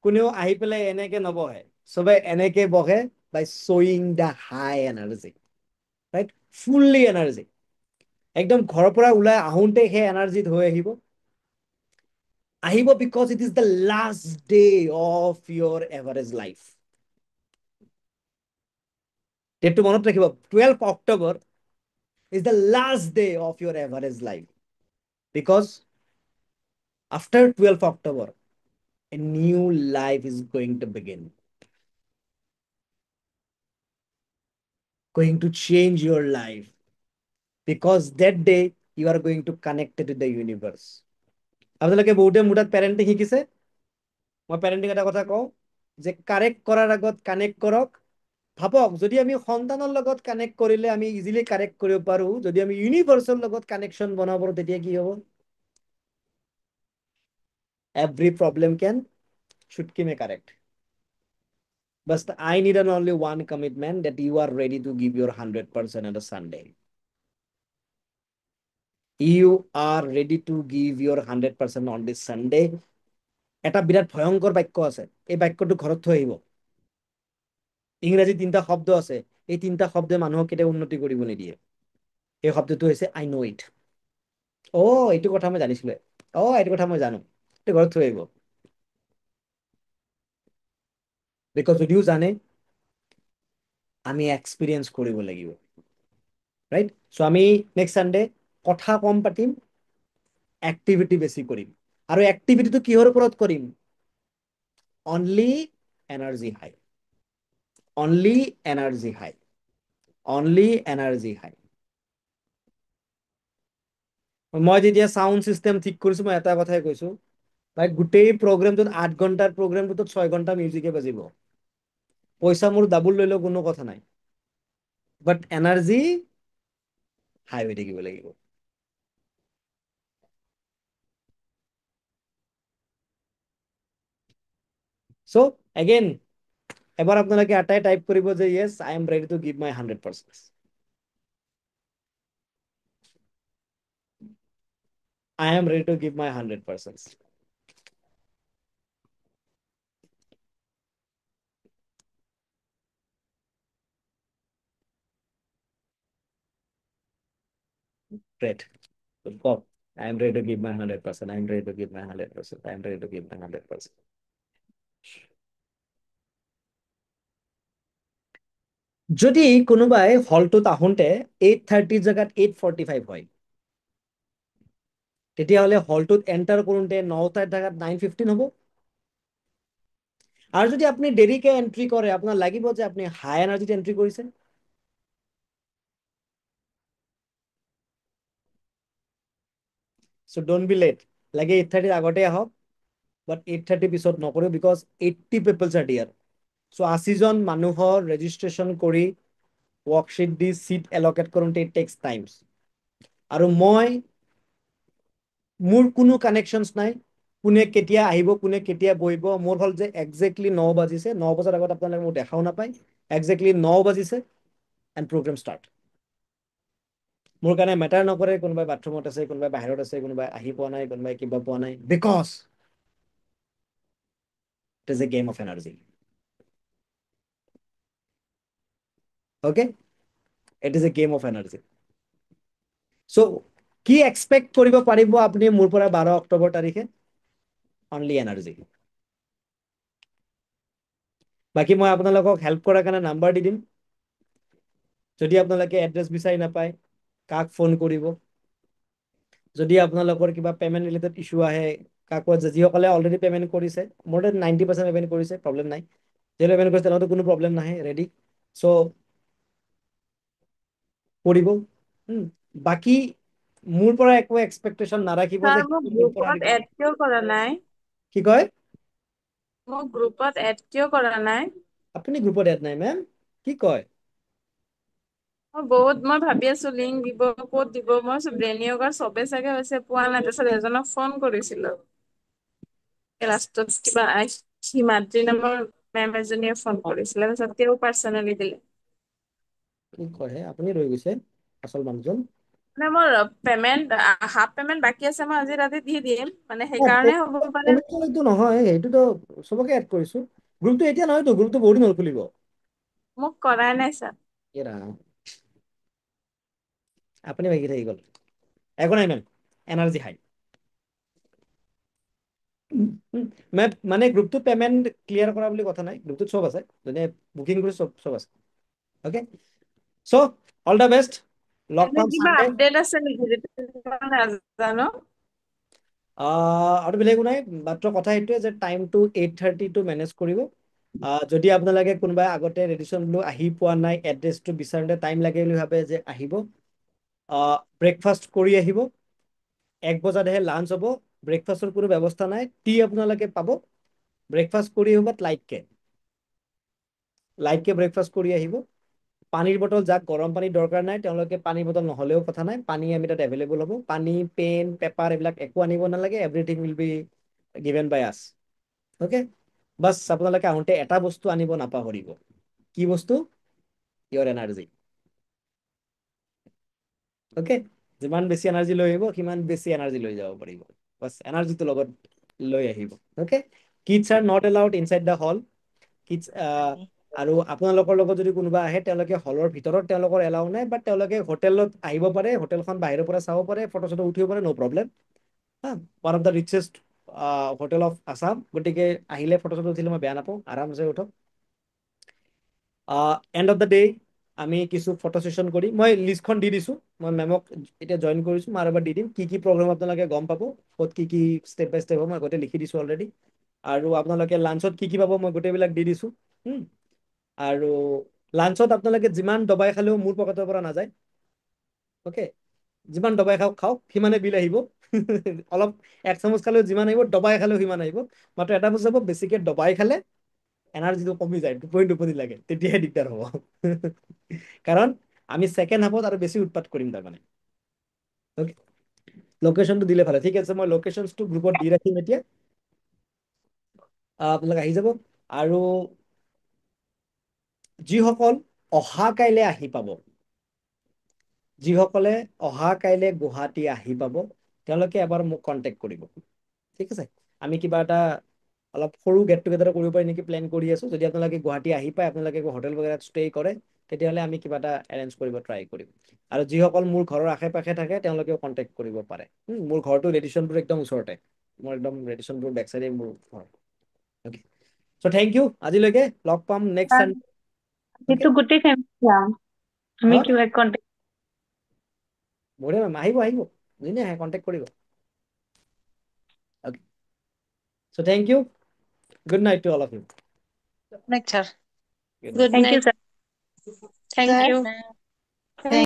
কোনেও আহি পেলাই এনেকে নবহে, সবে এনেকে বহে বাই showing the high energy. Right? Fully energy. একদম ঘৰৰ পৰা ওলাই আহোঁতে সেই এনাৰ্জিত হৈ আহিব। আহিব because it is the last day of your average life. ডেটটো মনত ৰাখিব, 12 October is the last day of your average life. Because after 12 October, a new life is going to begin. Going to change your life. Because that day, you are going to connect to the universe. আপোনালোকে বহুতে মোৰ তাত parenting শিকিছে। মই parenting এটা কথা কওঁ যে কাৰেক্ট কৰাৰ আগত কানেক্ট কৰক। ভাবক যদি আমি সন্তানৰ লগত কানেক্ট কৰিলে আমি ইজিলি কাৰেক্ট কৰিব পাৰো, যদি আমি ইউনিভাৰ্চৰ লগত কানেকশ্যন বনাব পাৰো তেতিয়া কি হ'ব? Every problem can চুটকি মে correct. But I need an only one commitment that you are ready to give your 100% on a Sunday. You are ready to give your 100% on this Sunday. এটা বিৰাট ভয়ংকৰ বাক্য আছে, এই বাক্যটো ঘৰত থৈ আহিব। ইংৰাজী 3টা শব্দ আছে, এই 3টা শব্দে মানুহক কেতিয়াও উন্নতি কৰিব নিদিয়ে। এই শব্দটো হৈছে আই নো ইট। এইটো কথা মই জানিছিলো, এইটো কথা মই জানো, এইটো ঘৰত থৈ আহিব। বিকজ যদিও জানে আমি এক্সপিৰিয়েঞ্চ কৰিব লাগিব। ৰাইট? চ' আমি নেক্সট সানডে কথা কম পাতিম, এক্টিভিটি বেছি কৰিম। আৰু এক্টিভিটিটো কিহৰ ওপৰত কৰিম? অনলি এনাৰ্জি হাই। অনলি এনাৰ্জি হাই। অনলি এনাৰ্জি হাই। মই যেতিয়া সাউন্ড সিস্টেম ঠিক কৰিছো, মই এটা কথাই কৈছো, ভাই গোটেই প্ৰগ্ৰেমটোত 8 ঘণ্টাৰ প্ৰগ্ৰেমটোত 6 ঘণ্টা মিউজিকে বাজিব। পইচা মোৰ ডাবুল লৈ লও, কোনো কথা নাই, বাট এনাৰ্জি হাই হৈ থাকিব লাগিব। চ' এগেইন এবাৰ আপোনালোকে এটাই টাইপ কৰিব যে yes I am ready to give my 100%। I am ready to give my 100%. Great. Good call. I am ready to give my 100%. I am ready to give my 100%. I am ready to give my 100%. যদি কোনোবাই হলটোত আহোঁতে 8:30 জেগাত 8:45 হয়, তেতিয়াহ'লে হলটোত enter কৰোঁতে 9টাৰ জেগাত 9:15 হ'ব। আৰু যদি আপুনি দেৰিকে এন্ট্ৰি কৰে, আপোনাৰ লাগিব যে আপুনি হাই এনাৰ্জিত এন্ট্ৰি কৰিছে। So don't be late. লাগে 8:30 আগতে আহক, বাট 8:30 পিছত নকৰিব, বিকজ 80 পিপলছ আৰ ডিয়াৰ। চ' 80জন মানুহৰ ৰেজিষ্ট্ৰেশ্যন কৰি ৱৰ্কশ্বিট দি চিট এলকেট কৰোঁতে ইট টেক্স টাইমছ। আৰু মোৰ কোনো কানেকশ্যনছ নাই কোনে কেতিয়া আহিব, কোনে কেতিয়া বহিব। মোৰ হ'ল যে একজেক্টলি 9 বাজিছে, 9 বজাৰ আগত আপোনালোকে মোক দেখাও নাপায়, একজেক্টলি 9 বাজিছে এণ্ড প্ৰগ্ৰেম ষ্টাৰ্ট। মোৰ কাৰণে মেটাৰ নকৰে কোনোবাই বাথৰুমত আছে, কোনোবাই বাহিৰত আছে, কোনোবাই আহি পোৱা নাই, কোনোবাই কিবা পোৱা নাই, because it is a game of energy. Okay, it is a game of energy. So' কি এক্সপেক্ট কৰিব পাৰিব আপুনি মোৰ পৰা 12 অক্টোবৰ তাৰিখে? Only energy. বাকী মই আপোনালোকক হেল্প কৰাৰ কাৰণে নাম্বাৰ দি দিম। যদি আপোনালোকে এড্ৰেছ বিচাৰি নাপায়, কাক ফোন কৰিব? যদি আপোনালোকৰ কিবা পেমেণ্ট ৰিলেটেড ইছ্যু আহে, কাকো যিসকলে অলৰেডি পেমেণ্ট কৰিছে, মোৰ তাত 90% পেমেণ্ট কৰিছে, প্ৰব্লেম নাই। যিহেতু পেমেণ্ট কৰিছে তেনেহ'লে কোনো প্ৰব্লেম নাহে, ৰেডি। চ' কৰিব। বাকী মোৰ পৰা একো এক্সপেক্টেশ্যন নাৰাখিব যে ছাৰ মোক মোৰ পৰা গ্ৰুপত এড কিয় কৰা নাই? কি কয়? মোক গ্ৰুপত এড কিয় কৰা নাই? আপুনি গ্ৰুপত এড নাই মেম, কি কয়? মই ভাবি আছো লিংক দিব, ক'ত দিব। মই ভাবিছো ব্ৰেনিয়গৰ চবে চাগে হৈছে, পোৱা নাই। তাৰপিছত এজনক ফোন কৰিছিলো, লাষ্টত কিবা হিমাদ্ৰী নামৰ মেম এজনীয়ে ফোন কৰিছিলে, তাৰপিছত তেওঁ পাৰ্চনেলি দিলে। কি কয় আপুনি ৰৈ গৈছে আচল মানুহজন। মানে মোৰ হাফ পেমেণ্ট বাকী আছে, মই আজি ৰাতি দি দিম, মানে সেইকাৰণে হ'ব পাৰে। এইটো নহয়, সেইটোতো চবকে এড কৰিছো। গ্ৰুপটো এতিয়া নহয়তো, গ্ৰুপটো বহুত দিন হ'ল খুলিব। মোক কৰাই নাই ছাৰ। এ ৰাম, আপুনি বাকী থাকি গ'ল। একো নাই মেম, এনাৰ্জি হাই। মানে গ্ৰুপটো পেমেণ্ট ক্লিয়াৰ কৰা বুলি কথা নাই, গ্ৰুপটোত চব আছে, যোনে বুকিং কৰি চব আছে। Okay, so' all the best, লগ এনে পাম কিবা চানডে। আপডেট আছে নেকি, যিটো মই নাজানো? আৰু বেলেগ একো নাই, মাত্ৰ কথা এইটোৱে যে টাইমটো 8:30 মেনেজ কৰিব। যদি আপোনালোকে কোনোবাই আগতে ৰেডিশ্যন ব্লু আহি পোৱা নাই, এড্ৰেছটো বিচাৰোঁতে টাইম লাগে বুলি ভাবে যে আহিব, ব্ৰেকফাষ্ট কৰি আহিব। 1 বজাতহে লাঞ্চ হ'ব। ব্ৰেকফাষ্টৰ কোনো ব্যৱস্থা নাই, টি আপোনালোকে পাব। ব্ৰেকফাষ্ট কৰি আহিব, লাইটকে ব্ৰেকফাষ্ট কৰি আহিব। পানীৰ বটল, যাক গৰম পানীৰ দৰকাৰ নাই তেওঁলোকে পানীৰ বটল নহ'লেও কথা নাই, পানী আমি তাত এভেইলেবল হ'ব। পানী, পেন, পেপাৰ এইবিলাক একো আনিব নালাগে, এভৰিথিং উইল বি গিভেন বাই আছ। অ'কে, বাছ আপোনালোকে আহোঁতে এটা বস্তু আনিব নাপাহৰিব। কি বস্তু? ইয়ৰ এনাৰ্জি। অ'কে, যিমান বেছি এনাৰ্জি লৈ আহিব, সিমান বেছি এনাৰ্জি লৈ যাব পাৰিব। বাছ এনাৰ্জিটো লগত লৈ আহিব। Okay, kids are not allowed inside the hall. Kids আৰু আপোনালোকৰ লগত যদি কোনোবা আহে, তেওঁলোকে হলৰ ভিতৰত তেওঁলোকৰ এলাউ নাই, বাট তেওঁলোকে হোটেলত আহিব পাৰে, হোটেলখন বাহিৰৰ পৰা চাব পাৰে, ফটো চটো উঠিব পাৰে, no' problem. One of the richest hotel of Assam, গতিকে আহিলে ফটো চটো উঠিলে মই বেয়া নাপাওঁ, আৰামছে উঠক। এণ্ড অফ দ্য ডে আমি কিছু ফটো ছেশ্যন কৰি, মই লিষ্টখন দি দিছোঁ, মই মেমক এতিয়া জইন কৰিছোঁ, মই আৰু এবাৰ দি দিম। কি কি প্ৰগ্ৰাম আপোনালোকে গম পাব, ক'ত কি কি ষ্টেপ বাই ষ্টেপ হ'ব, মই গোটেই লিখি দিছোঁ অলৰেডি। আৰু আপোনালোকে লাঞ্চত কি কি পাব মই গোটেইবিলাক দি দিছোঁ। আৰু লাঞ্চত আপোনালোকে যিমান দবাই খালেও মোৰ পকেটৰ পৰা নাযায়। অ'কে, যিমান দবাই খাওক সিমানে বিল আহিব। অলপ 1 চামুচ খালেও যিমান আহিব, দবাই খালেও সিমান আহিব। মাত্ৰ এটা বস্তু হ'ব, বেছিকে দবাই খালে এনাৰ্জিটো কমি যায়, টোপনি লাগে, তেতিয়াহে দিগদাৰ হ'ব। কাৰণ আমি ছেকেণ্ড হাফত আৰু বেছি উৎপাত কৰিম তাৰমানে। অ'কে, লোকেশ্যনটো দিলে ভালে, ঠিক আছে, মই লোকেশ্যনটো গ্ৰুপত দি ৰাখিম এতিয়া। আপোনালোকে আহি যাব। আৰু যিসকল অহা কাইলৈ আহি পাব, যিসকলে অহা কাইলৈ গুৱাহাটী আহি পাব, তেওঁলোকে এবাৰ মোক কণ্টেক্ট কৰিব। ঠিক আছে, আমি কিবা এটা অলপ সৰু গেট টুগেডাৰ কৰিব পাৰি নেকি প্লেন কৰি আছোঁ। যদি আপোনালোকে গুৱাহাটী আহি পায়, আপোনালোকে হোটেল বগেৰাত ষ্টে কৰে, তেতিয়াহ'লে আমি কিবা এটা এৰেঞ্জ কৰিব ট্ৰাই কৰিম। আৰু যিসকল মোৰ ঘৰৰ আশে পাশে থাকে, তেওঁলোকেও কণ্টেক্ট কৰিব পাৰে। মোৰ ঘৰটো ৰেডিশ্যনবোৰ একদম ওচৰতে, মোৰ একদম ৰেডিশ্যনবোৰ বেক চাইডে মোৰ ঘৰ। অ'কে, চ' থেংক ইউ, আজিলৈকে। লগ পাম নেক্সট চানডে। অ'কে, সেইটো গোটেই ফেমিলি যাম, আমি হা, কিবা কণ্টেক্ট। বঢ়িয়া মেম, আহিব আহিব, যোনে আহে কণ্টেক্ট কৰিব। Okay, so' thank you, good night to all of you. Lecture. Good night. Good thank you night, sir, thank sir. U.